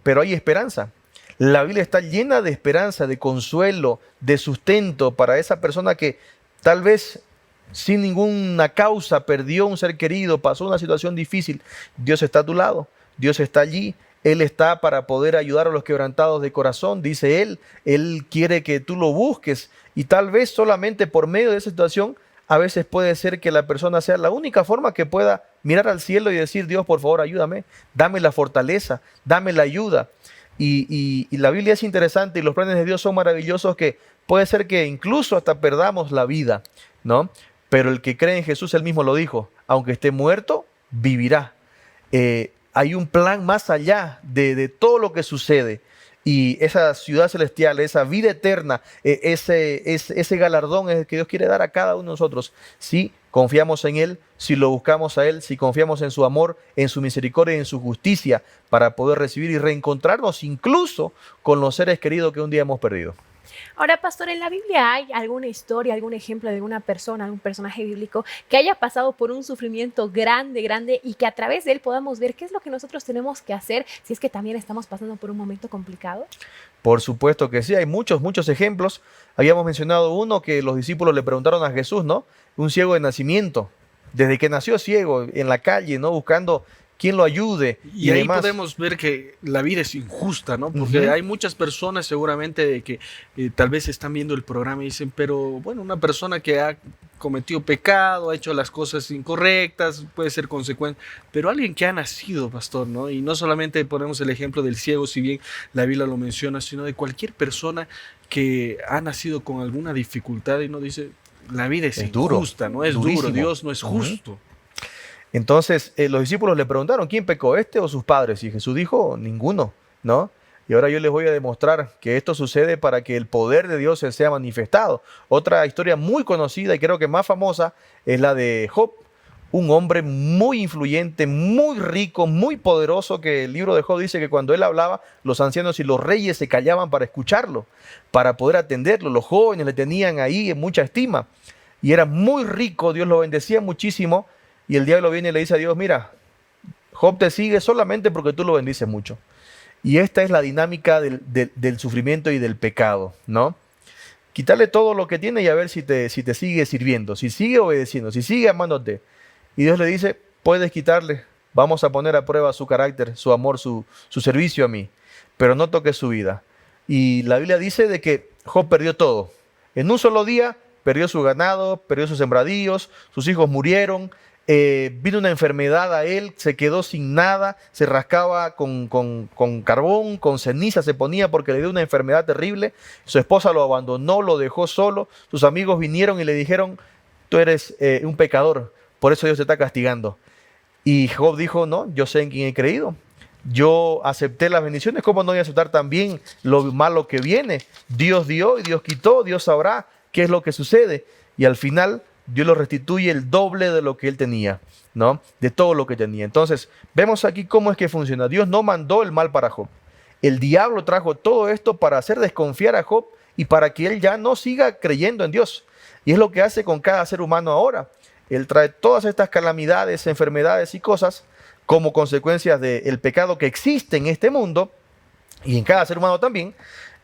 Speaker 5: pero hay esperanza. La Biblia está llena de esperanza, de consuelo, de sustento para esa persona que tal vez sin ninguna causa perdió un ser querido, pasó una situación difícil. Dios está a tu lado, Dios está allí, Él está para poder ayudar a los quebrantados de corazón, dice Él quiere que tú lo busques y tal vez solamente por medio de esa situación, a veces puede ser que la persona sea la única forma que pueda mirar al cielo y decir, Dios, por favor, ayúdame, dame la fortaleza, dame la ayuda. Y la Biblia es interesante y los planes de Dios son maravillosos que puede ser que incluso hasta perdamos la vida, ¿no? Pero el que cree en Jesús, él mismo lo dijo, aunque esté muerto, vivirá. Hay un plan más allá de todo lo que sucede. Y esa ciudad celestial, esa vida eterna, ese galardón es el que Dios quiere dar a cada uno de nosotros. Si confiamos en Él, si lo buscamos a Él, si confiamos en su amor, en su misericordia y en su justicia para poder recibir y reencontrarnos incluso con los seres queridos que un día hemos perdido.
Speaker 1: Ahora, pastor, ¿en la Biblia hay alguna historia, algún ejemplo de alguna persona, algún personaje bíblico que haya pasado por un sufrimiento grande y que a través de él podamos ver qué es lo que nosotros tenemos que hacer si es que también estamos pasando por un momento complicado?
Speaker 5: Por supuesto que sí, hay muchos ejemplos. Habíamos mencionado uno que los discípulos le preguntaron a Jesús, ¿no? Un ciego de nacimiento, desde que nació ciego, en la calle, ¿no? Buscando quien lo ayude.
Speaker 2: Y ahí podemos ver que la vida es injusta, ¿no? Porque hay muchas personas seguramente de que tal vez están viendo el programa y dicen, pero bueno, una persona que ha cometido pecado, ha hecho las cosas incorrectas, puede ser consecuente, pero alguien que ha nacido, pastor, ¿no? Y no solamente ponemos el ejemplo del ciego, si bien la Biblia lo menciona, sino de cualquier persona que ha nacido con alguna dificultad y no dice, la vida es injusta, ¿no? Es duro, Dios no es justo.
Speaker 5: Entonces los discípulos le preguntaron, ¿quién pecó, este o sus padres? Y Jesús dijo, ninguno, ¿no? Y ahora yo les voy a demostrar que esto sucede para que el poder de Dios se sea manifestado. Otra historia muy conocida y creo que más famosa es la de Job, un hombre muy influyente, muy rico, muy poderoso, que el libro de Job dice que cuando él hablaba, los ancianos y los reyes se callaban para escucharlo, para poder atenderlo. Los jóvenes le tenían ahí en mucha estima y era muy rico, Dios lo bendecía muchísimo. Y el diablo viene y le dice a Dios, mira, Job te sigue solamente porque tú lo bendices mucho. Y esta es la dinámica del sufrimiento y del pecado, ¿no? Quitarle todo lo que tiene y a ver si te sigue sirviendo, si sigue obedeciendo, si sigue amándote. Y Dios le dice, puedes quitarle, vamos a poner a prueba su carácter, su amor, su servicio a mí, pero no toques su vida. Y la Biblia dice de que Job perdió todo. En un solo día perdió su ganado, perdió sus sembradíos, sus hijos murieron. Vino una enfermedad a él, se quedó sin nada, se rascaba con carbón, con ceniza se ponía porque le dio una enfermedad terrible. Su esposa lo abandonó, lo dejó solo. Sus amigos vinieron y le dijeron, tú eres un pecador, por eso Dios te está castigando. Y Job dijo, no, yo sé en quién he creído. Yo acepté las bendiciones, ¿cómo no voy a aceptar también lo malo que viene? Dios dio y Dios quitó, Dios sabrá qué es lo que sucede. Y al final Dios lo restituye el doble de lo que él tenía, ¿no? De todo lo que tenía. Entonces, vemos aquí cómo es que funciona. Dios no mandó el mal para Job. El diablo trajo todo esto para hacer desconfiar a Job y para que él ya no siga creyendo en Dios. Y es lo que hace con cada ser humano ahora. Él trae todas estas calamidades, enfermedades y cosas como consecuencias del pecado que existe en este mundo y en cada ser humano también.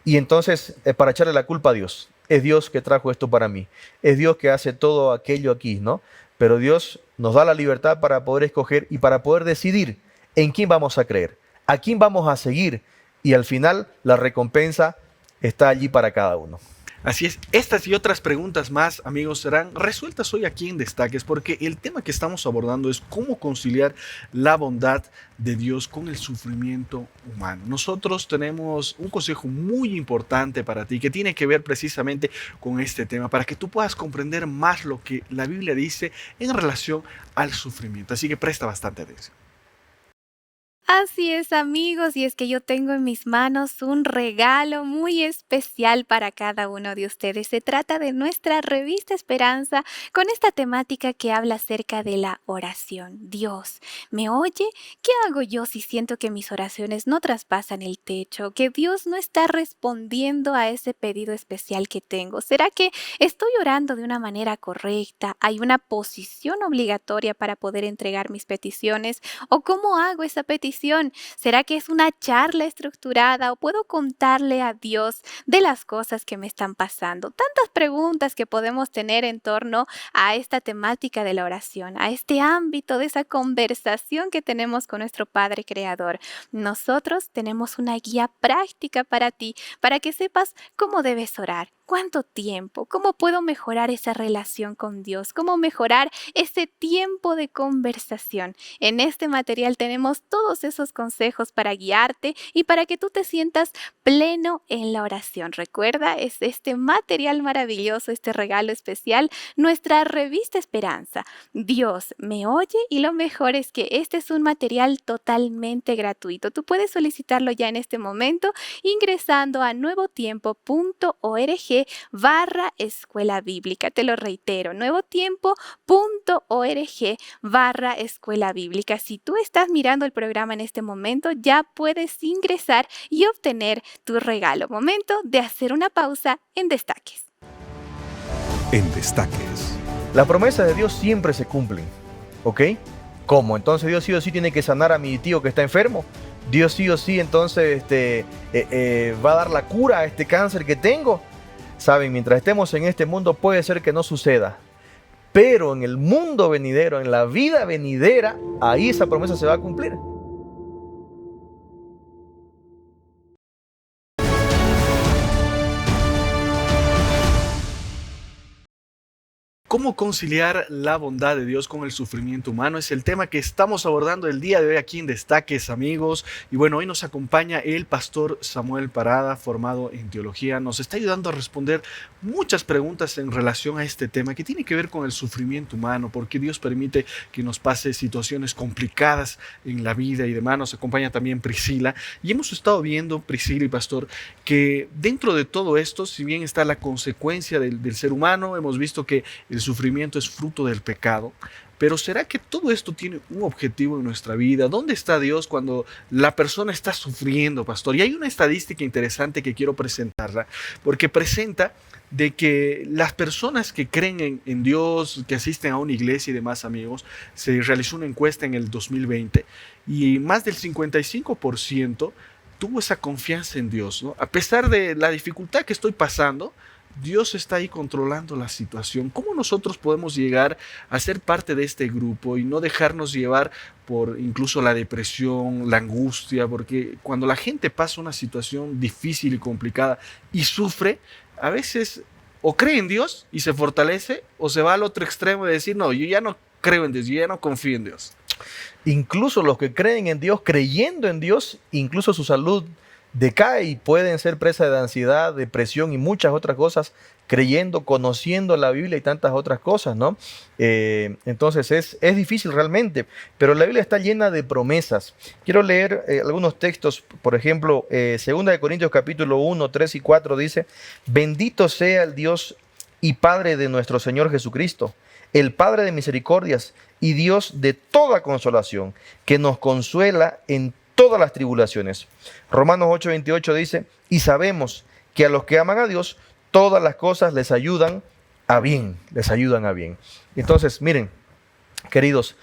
Speaker 5: Y entonces, para echarle la culpa a Dios. Es Dios que trajo esto para mí. Es Dios que hace todo aquello aquí, ¿no? Pero Dios nos da la libertad para poder escoger y para poder decidir en quién vamos a creer, a quién vamos a seguir. Y al final la recompensa está allí para cada uno.
Speaker 2: Así es, estas y otras preguntas más, amigos, serán resueltas hoy aquí en Destaques, porque el tema que estamos abordando es cómo conciliar la bondad de Dios con el sufrimiento humano. Nosotros tenemos un consejo muy importante para ti que tiene que ver precisamente con este tema, para que tú puedas comprender más lo que la Biblia dice en relación al sufrimiento. Así que presta bastante atención.
Speaker 1: Así es, amigos, y es que yo tengo en mis manos un regalo muy especial para cada uno de ustedes. Se trata de nuestra revista Esperanza con esta temática que habla acerca de la oración. Dios, ¿me oye? ¿Qué hago yo si siento que mis oraciones no traspasan el techo? Que Dios no está respondiendo a ese pedido especial que tengo. ¿Será que estoy orando de una manera correcta? ¿Hay una posición obligatoria para poder entregar mis peticiones? ¿O cómo hago esa petición? ¿Será que es una charla estructurada o puedo contarle a Dios de las cosas que me están pasando? Tantas preguntas que podemos tener en torno a esta temática de la oración, a este ámbito de esa conversación que tenemos con nuestro Padre Creador. Nosotros tenemos una guía práctica para ti, para que sepas cómo debes orar. ¿Cuánto tiempo? ¿Cómo puedo mejorar esa relación con Dios? ¿Cómo mejorar ese tiempo de conversación? En este material tenemos todos esos consejos para guiarte y para que tú te sientas pleno en la oración. Recuerda, es este material maravilloso, este regalo especial, nuestra revista Esperanza. Dios me oye y lo mejor es que este es un material totalmente gratuito. Tú puedes solicitarlo ya en este momento ingresando a nuevotiempo.org/escuela bíblica. Te lo reitero, nuevotiempo.org/escuela bíblica. Si tú estás mirando el programa en este momento, ya puedes ingresar y obtener tu regalo. Momento de hacer una pausa en Destaques.
Speaker 4: En Destaques.
Speaker 5: Las promesas de Dios siempre se cumplen, ¿ok? ¿Cómo? Entonces Dios sí o sí tiene que sanar a mi tío que está enfermo. Dios sí o sí entonces va a dar la cura a este cáncer que tengo. Saben, mientras estemos en este mundo puede ser que no suceda, pero en el mundo venidero, en la vida venidera, ahí esa promesa se va a cumplir.
Speaker 2: ¿Cómo conciliar la bondad de Dios con el sufrimiento humano? Es el tema que estamos abordando el día de hoy aquí en Destaques, amigos. Y bueno, hoy nos acompaña el pastor Samuel Parada, formado en teología. Nos está ayudando a responder muchas preguntas en relación a este tema que tiene que ver con el sufrimiento humano, porque Dios permite que nos pase situaciones complicadas en la vida y demás. Nos acompaña también Priscila. Y hemos estado viendo, Priscila y pastor, que dentro de todo esto, si bien está la consecuencia del ser humano, hemos visto que el sufrimiento es fruto del pecado, pero ¿será que todo esto tiene un objetivo en nuestra vida? ¿Dónde está Dios cuando la persona está sufriendo, pastor? Y hay una estadística interesante que quiero presentarla, porque presenta de que las personas que creen en Dios, que asisten a una iglesia y demás, amigos, se realizó una encuesta en el 2020 y más del 55% tuvo esa confianza en Dios, ¿no? A pesar de la dificultad que estoy pasando, Dios está ahí controlando la situación. ¿Cómo nosotros podemos llegar a ser parte de este grupo y no dejarnos llevar por incluso la depresión, la angustia? Porque cuando la gente pasa una situación difícil y complicada y sufre, a veces o cree en Dios y se fortalece, o se va al otro extremo de decir, no, yo ya no creo en Dios, yo ya no confío en Dios.
Speaker 5: Incluso los que creen en Dios, creyendo en Dios, incluso su salud decae y pueden ser presa de ansiedad, depresión y muchas otras cosas, creyendo, conociendo la Biblia y tantas otras cosas, ¿no? Entonces es difícil realmente, pero la Biblia está llena de promesas. Quiero leer algunos textos, por ejemplo, 2 Corintios capítulo 1, 3 y 4 dice, bendito sea el Dios y Padre de nuestro Señor Jesucristo, el Padre de misericordias y Dios de toda consolación, que nos consuela en todas las tribulaciones. Romanos 8:28 dice, y sabemos que a los que aman a Dios, todas las cosas les ayudan a bien, Entonces, miren, queridos,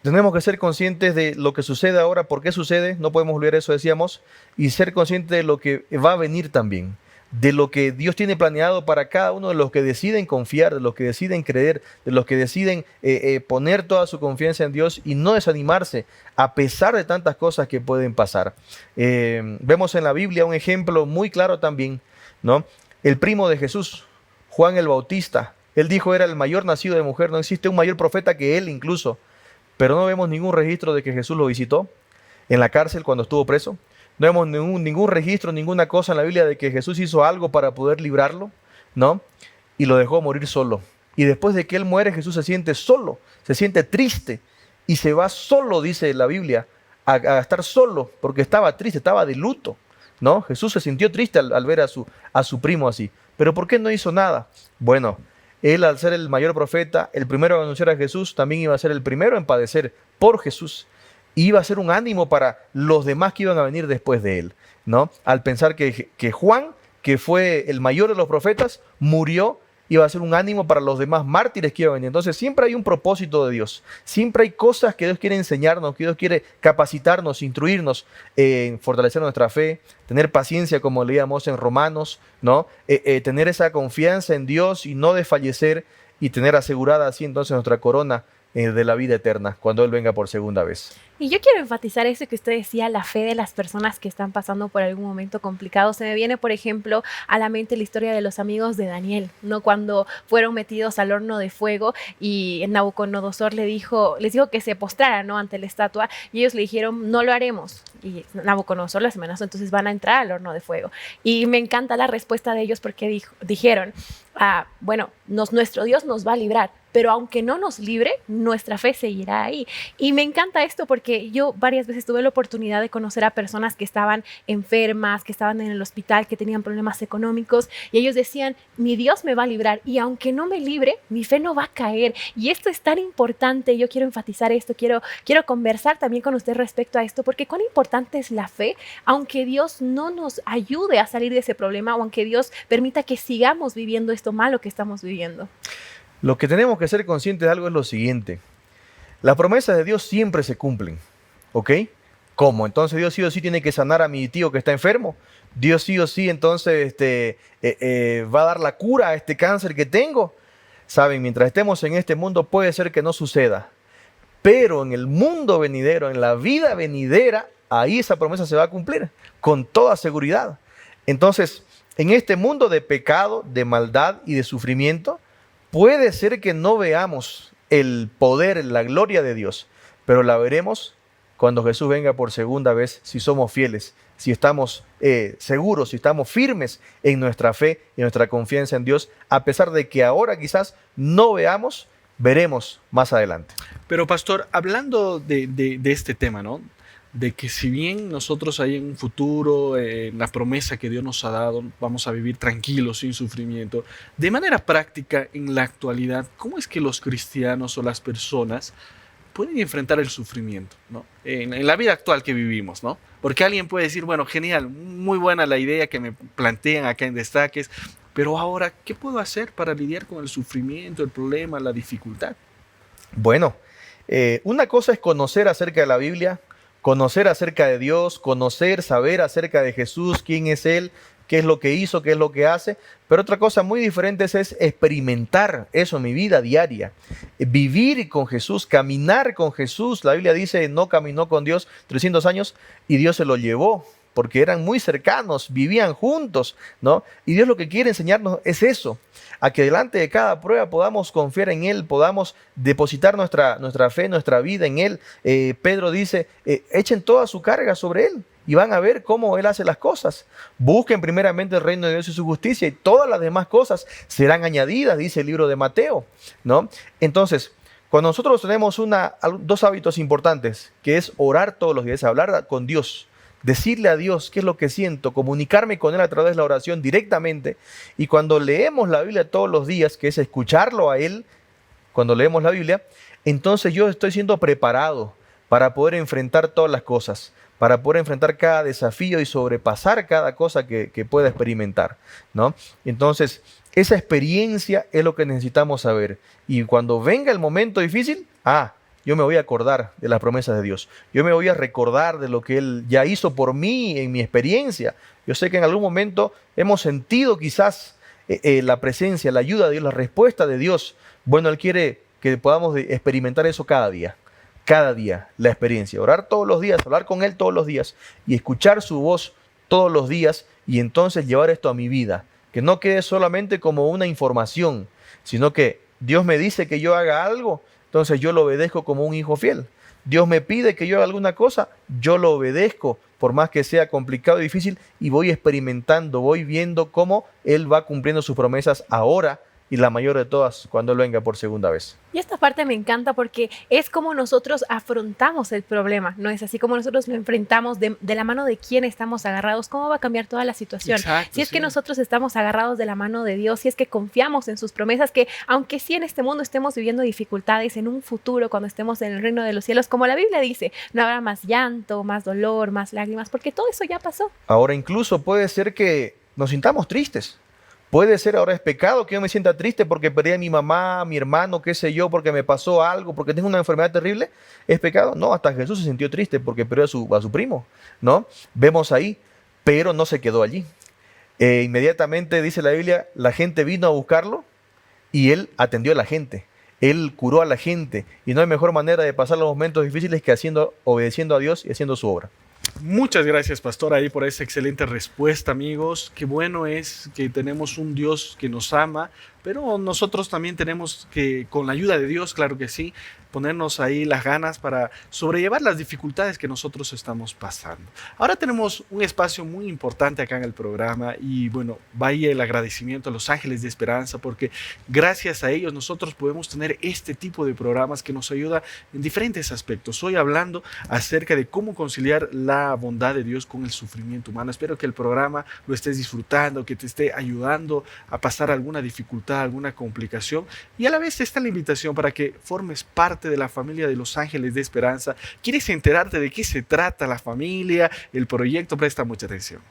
Speaker 5: tenemos que ser conscientes de lo que sucede ahora, por qué sucede, no podemos olvidar eso, decíamos, y ser conscientes de lo que va a venir también, de lo que Dios tiene planeado para cada uno de los que deciden confiar, de los que deciden creer, de los que deciden poner toda su confianza en Dios y no desanimarse a pesar de tantas cosas que pueden pasar. Vemos en la Biblia un ejemplo muy claro también, ¿no? el primo de Jesús, Juan el Bautista. Él dijo era el mayor nacido de mujer, no existe un mayor profeta que él incluso. Pero no vemos ningún registro de que Jesús lo visitó en la cárcel cuando estuvo preso. No vemos ningún registro, ninguna cosa en la Biblia de que Jesús hizo algo para poder librarlo, ¿no? Y lo dejó morir solo. Y después de que él muere, Jesús se siente solo, se siente triste y se va solo, dice la Biblia, a estar solo porque estaba triste, estaba de luto, ¿no? Jesús se sintió triste al ver a su primo así. ¿Pero por qué no hizo nada? Bueno, él, al ser el mayor profeta, el primero a anunciar a Jesús, también iba a ser el primero en padecer por Jesús. Y iba a ser un ánimo para los demás que iban a venir después de él, ¿no? Al pensar que Juan, que fue el mayor de los profetas, murió, iba a ser un ánimo para los demás mártires que iban a venir. Entonces siempre hay un propósito de Dios. Siempre hay cosas que Dios quiere enseñarnos, que Dios quiere capacitarnos, instruirnos, fortalecer nuestra fe, tener paciencia, como leíamos en Romanos, ¿no? Tener esa confianza en Dios y no desfallecer y tener asegurada así entonces nuestra corona de la vida eterna cuando Él venga por segunda vez.
Speaker 1: Y yo quiero enfatizar eso que usted decía, la fe de las personas que están pasando por algún momento complicado. Se me viene, por ejemplo, a la mente la historia de los amigos de Daniel, ¿no? Cuando fueron metidos al horno de fuego y Nabucodonosor les dijo que se postraran, ¿no?, ante la estatua, y ellos le dijeron, no lo haremos. Y Nabucodonosor les amenazó, entonces van a entrar al horno de fuego. Y me encanta la respuesta de ellos porque dijeron, bueno, nuestro Dios nos va a librar, pero aunque no nos libre, nuestra fe seguirá ahí. Y me encanta esto porque yo varias veces tuve la oportunidad de conocer a personas que estaban enfermas, que estaban en el hospital, que tenían problemas económicos, y ellos decían, mi Dios me va a librar, y aunque no me libre, mi fe no va a caer. Y esto es tan importante, yo quiero enfatizar esto, quiero conversar también con usted respecto a esto, porque cuán importante es la fe, aunque Dios no nos ayude a salir de ese problema, o aunque Dios permita que sigamos viviendo esto malo que estamos viviendo.
Speaker 5: Lo que tenemos que ser conscientes de algo es lo siguiente. Las promesas de Dios siempre se cumplen, ¿ok? ¿Cómo? Entonces Dios sí o sí tiene que sanar a mi tío que está enfermo. Dios sí o sí entonces va a dar la cura a este cáncer que tengo. Saben, mientras estemos en este mundo puede ser que no suceda. Pero en el mundo venidero, en la vida venidera, ahí esa promesa se va a cumplir con toda seguridad. Entonces, en este mundo de pecado, de maldad y de sufrimiento, puede ser que no veamos el poder, la gloria de Dios, pero la veremos cuando Jesús venga por segunda vez, si somos fieles, si estamos seguros, si estamos firmes en nuestra fe y nuestra confianza en Dios, a pesar de que ahora quizás no veamos, veremos más adelante.
Speaker 2: Pero pastor, hablando de este tema, ¿no? De que si bien nosotros ahí en un futuro, la promesa que Dios nos ha dado, vamos a vivir tranquilos, sin sufrimiento, de manera práctica en la actualidad, ¿cómo es que los cristianos o las personas pueden enfrentar el sufrimiento, ¿no? En la vida actual que vivimos, ¿no? Porque alguien puede decir, bueno, genial, muy buena la idea que me plantean acá en Destaques, pero ahora, ¿qué puedo hacer para lidiar con el sufrimiento, el problema, la dificultad?
Speaker 5: Bueno, una cosa es conocer acerca de la Biblia, conocer acerca de Dios, saber acerca de Jesús, quién es Él, qué es lo que hizo, qué es lo que hace. Pero otra cosa muy diferente es experimentar eso en mi vida diaria. Vivir con Jesús, caminar con Jesús. La Biblia dice, no caminó con Dios 300 años y Dios se lo llevó, porque eran muy cercanos, vivían juntos, ¿no? Y Dios lo que quiere enseñarnos es eso, a que delante de cada prueba podamos confiar en Él, podamos depositar nuestra fe, nuestra vida en Él. Pedro dice, echen toda su carga sobre Él y van a ver cómo Él hace las cosas. Busquen primeramente el reino de Dios y su justicia y todas las demás cosas serán añadidas, dice el libro de Mateo, ¿no? Entonces, cuando nosotros tenemos dos hábitos importantes, que es orar todos los días, hablar con Dios, decirle a Dios qué es lo que siento, comunicarme con Él a través de la oración directamente. Y cuando leemos la Biblia todos los días, que es escucharlo a Él, cuando leemos la Biblia, entonces yo estoy siendo preparado para poder enfrentar todas las cosas, para poder enfrentar cada desafío y sobrepasar cada cosa que pueda experimentar, ¿no? Entonces, esa experiencia es lo que necesitamos saber. Y cuando venga el momento difícil, yo me voy a acordar de las promesas de Dios. Yo me voy a recordar de lo que Él ya hizo por mí en mi experiencia. Yo sé que en algún momento hemos sentido quizás la presencia, la ayuda de Dios, la respuesta de Dios. Bueno, Él quiere que podamos experimentar eso cada día, la experiencia. Orar todos los días, hablar con Él todos los días y escuchar su voz todos los días y entonces llevar esto a mi vida, que no quede solamente como una información, sino que Dios me dice que yo haga algo, entonces yo lo obedezco como un hijo fiel. Dios me pide que yo haga alguna cosa, yo lo obedezco, por más que sea complicado y difícil, y voy experimentando, voy viendo cómo Él va cumpliendo sus promesas ahora y la mayor de todas cuando Él venga por segunda vez.
Speaker 1: Y esta parte me encanta porque es como nosotros afrontamos el problema, no es así como nosotros lo enfrentamos de la mano de quién estamos agarrados, cómo va a cambiar toda la situación.
Speaker 2: Exacto,
Speaker 1: Si es
Speaker 2: sí.
Speaker 1: que nosotros estamos agarrados de la mano de Dios, si es que confiamos en sus promesas, que aunque sí en este mundo estemos viviendo dificultades, en un futuro cuando estemos en el reino de los cielos, como la Biblia dice, no habrá más llanto, más dolor, más lágrimas, porque todo eso ya pasó.
Speaker 5: Ahora incluso puede ser que nos sintamos tristes. Puede ser, ahora es pecado que yo me sienta triste porque perdí a mi mamá, a mi hermano, qué sé yo, porque me pasó algo, porque tengo una enfermedad terrible. ¿Es pecado? No, hasta Jesús se sintió triste porque perdió a su primo, ¿no? Vemos ahí, pero no se quedó allí. Inmediatamente, dice la Biblia, la gente vino a buscarlo y Él atendió a la gente. Él curó a la gente y no hay mejor manera de pasar los momentos difíciles que obedeciendo a Dios y haciendo su obra.
Speaker 2: Muchas gracias, pastor, ahí por esa excelente respuesta, amigos. Qué bueno es que tenemos un Dios que nos ama, pero nosotros también tenemos que, con la ayuda de Dios, claro que sí, ponernos ahí las ganas para sobrellevar las dificultades que nosotros estamos pasando. Ahora tenemos un espacio muy importante acá en el programa y bueno, vaya el agradecimiento a los Ángeles de Esperanza porque gracias a ellos nosotros podemos tener este tipo de programas que nos ayuda en diferentes aspectos. Hoy hablando acerca de cómo conciliar la bondad de Dios con el sufrimiento humano. Espero que el programa lo estés disfrutando, que te esté ayudando a pasar alguna dificultad, alguna complicación y a la vez está la invitación para que formes parte de la familia de los Ángeles de Esperanza. ¿Quieres enterarte de qué se trata la familia, el proyecto? Presta mucha atención.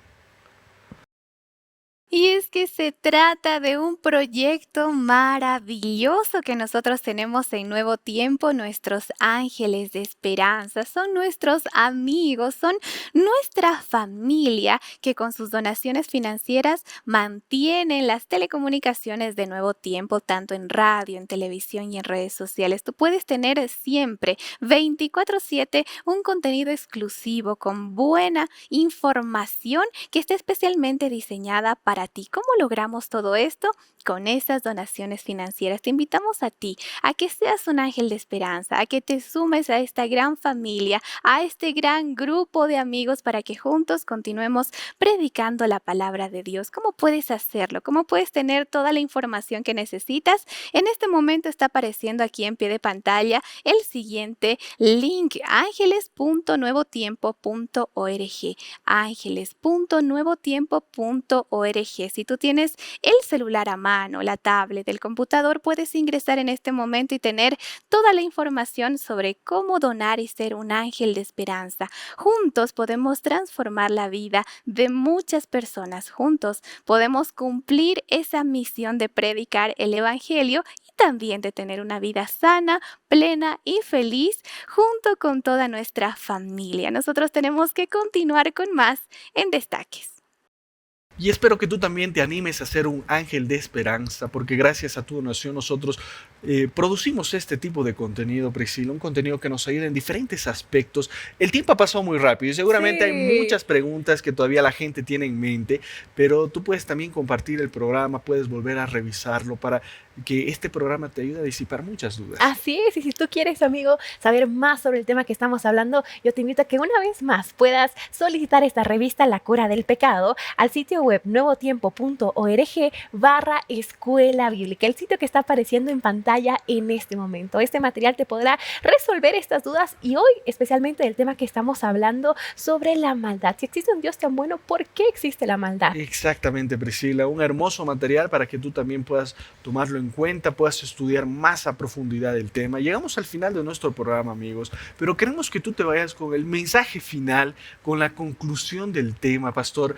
Speaker 6: Y es que se trata de un proyecto maravilloso que nosotros tenemos en Nuevo Tiempo. Nuestros ángeles de esperanza son nuestros amigos, son nuestra familia que con sus donaciones financieras mantienen las telecomunicaciones de Nuevo Tiempo, tanto en radio, en televisión y en redes sociales. Tú puedes tener siempre 24/7 un contenido exclusivo con buena información que está especialmente diseñada para ti. ¿Cómo logramos todo esto? Con esas donaciones financieras. Te invitamos a ti a que seas un ángel de esperanza, a que te sumes a esta gran familia, a este gran grupo de amigos para que juntos continuemos predicando la palabra de Dios. ¿Cómo puedes hacerlo? ¿Cómo puedes tener toda la información que necesitas? En este momento está apareciendo aquí en pie de pantalla el siguiente link: ángeles.nuevotiempo.org. ángeles.nuevotiempo.org. Si tú tienes el celular a mano, la tablet, el computador, puedes ingresar en este momento y tener toda la información sobre cómo donar y ser un ángel de esperanza. Juntos podemos transformar la vida de muchas personas. Juntos podemos cumplir esa misión de predicar el evangelio y también de tener una vida sana, plena y feliz junto con toda nuestra familia. Nosotros tenemos que continuar con más en Destaques.
Speaker 2: Y espero que tú también te animes a ser un ángel de esperanza, porque gracias a tu donación nosotros producimos este tipo de contenido, Priscila, un contenido que nos ayuda en diferentes aspectos. El tiempo ha pasado muy rápido y seguramente hay muchas preguntas que todavía la gente tiene en mente, pero tú puedes también compartir el programa, puedes volver a revisarlo para que este programa te ayude a disipar muchas dudas.
Speaker 1: Así es, y si tú quieres, amigo, saber más sobre el tema que estamos hablando, yo te invito a que una vez más puedas solicitar esta revista La Cura del Pecado al sitio web nuevotiempo.org/escuela bíblica, el sitio que está apareciendo en pantalla en este momento. Este material te podrá resolver estas dudas y hoy especialmente del tema que estamos hablando sobre la maldad. Si existe un Dios tan bueno, ¿por qué existe la maldad?
Speaker 2: Exactamente, Priscila, un hermoso material para que tú también puedas tomarlo en cuenta, puedas estudiar más a profundidad el tema. Llegamos al final de nuestro programa, amigos, pero queremos que tú te vayas con el mensaje final, con la conclusión del tema, Pastor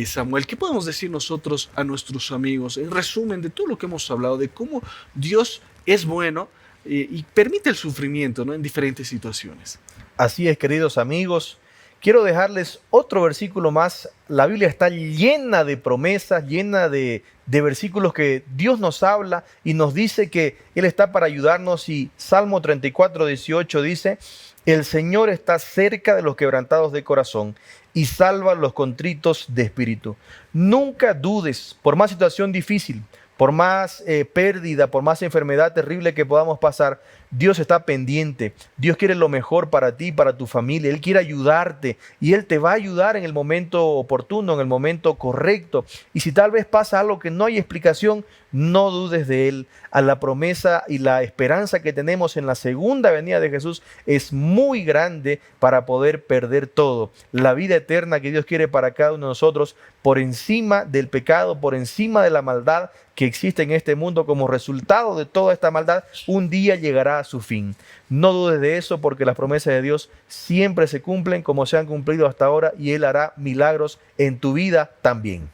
Speaker 2: Samuel. ¿Qué podemos decir nosotros a nuestros amigos en resumen de todo lo que hemos hablado, de cómo Dios es bueno y permite el sufrimiento, ¿no?, en diferentes situaciones?
Speaker 5: Así es, queridos amigos. Quiero dejarles otro versículo más. La Biblia está llena de promesas, llena de versículos que Dios nos habla y nos dice que Él está para ayudarnos. Y Salmo 34:18 dice: el Señor está cerca de los quebrantados de corazón y salva a los contritos de espíritu. Nunca dudes, por más situación difícil, por más pérdida, por más enfermedad terrible que podamos pasar, Dios está pendiente. Dios quiere lo mejor para ti, para tu familia. Él quiere ayudarte y Él te va a ayudar en el momento oportuno, en el momento correcto. Y si tal vez pasa algo que no hay explicación, no dudes de Él. A la promesa y la esperanza que tenemos en la segunda venida de Jesús es muy grande para poder perder todo. La vida eterna que Dios quiere para cada uno de nosotros, por encima del pecado, por encima de la maldad que existe en este mundo como resultado de toda esta maldad, un día llegará a su fin. No dudes de eso, porque las promesas de Dios siempre se cumplen como se han cumplido hasta ahora, y Él hará milagros en tu vida también.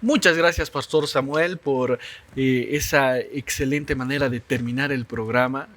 Speaker 2: Muchas gracias, Pastor Samuel, por esa excelente manera de terminar el programa,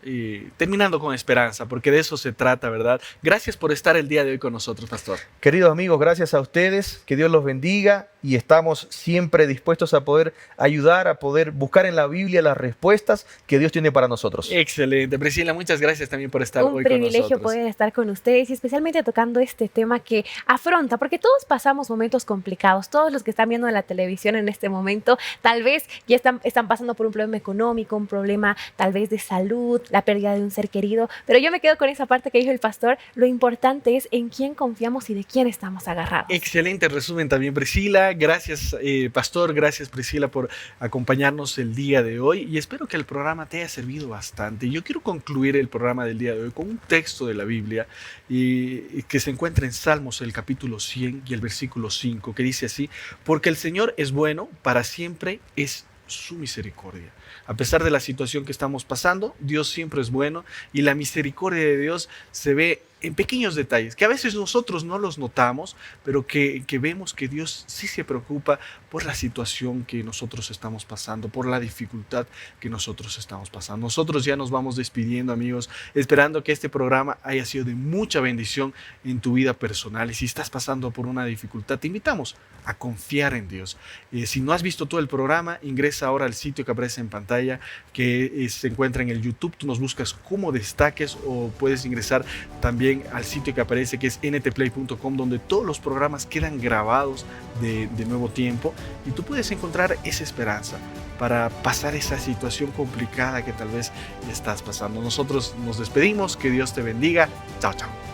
Speaker 2: terminando con esperanza, porque de eso se trata, ¿verdad? Gracias por estar el día de hoy con nosotros, Pastor.
Speaker 5: Queridos amigos, gracias a ustedes, que Dios los bendiga, y estamos siempre dispuestos a poder ayudar, a poder buscar en la Biblia las respuestas que Dios tiene para nosotros.
Speaker 2: Excelente. Priscila, muchas gracias también por estar hoy con nosotros.
Speaker 1: Un privilegio poder estar con ustedes, y especialmente tocando este tema que afronta, porque todos pasamos momentos complicados. Todos los que están viendo en la televisión en este momento, tal vez ya están pasando por un problema económico, un problema tal vez de salud, la pérdida de un ser querido, pero yo me quedo con esa parte que dijo el pastor. Lo importante es en quién confiamos y de quién estamos agarrados.
Speaker 2: Excelente resumen también, Priscila. Gracias, Pastor. Gracias, Priscila, por acompañarnos el día de hoy, y espero que el programa te haya servido bastante. Yo quiero concluir el programa del día de hoy con un texto de la Biblia que se encuentra en Salmos, el capítulo 100 y el versículo 5, que dice así: porque el Señor es bueno, para siempre es su misericordia. A pesar de la situación que estamos pasando, Dios siempre es bueno, y la misericordia de Dios se ve en pequeños detalles, que a veces nosotros no los notamos, pero que vemos que Dios sí se preocupa por la situación que nosotros estamos pasando, por la dificultad que nosotros estamos pasando. Nosotros ya nos vamos despidiendo, amigos, esperando que este programa haya sido de mucha bendición en tu vida personal. Y si estás pasando por una dificultad, te invitamos a confiar en Dios. Si no has visto todo el programa, ingresa ahora al sitio que aparece en pantalla, que se encuentra en el YouTube. Tú nos buscas como Destaques, o puedes ingresar también al sitio que aparece, que es ntplay.com, donde todos los programas quedan grabados de Nuevo Tiempo, y tú puedes encontrar esa esperanza para pasar esa situación complicada que tal vez estás pasando. Nosotros nos despedimos, que Dios te bendiga. Chao, chao.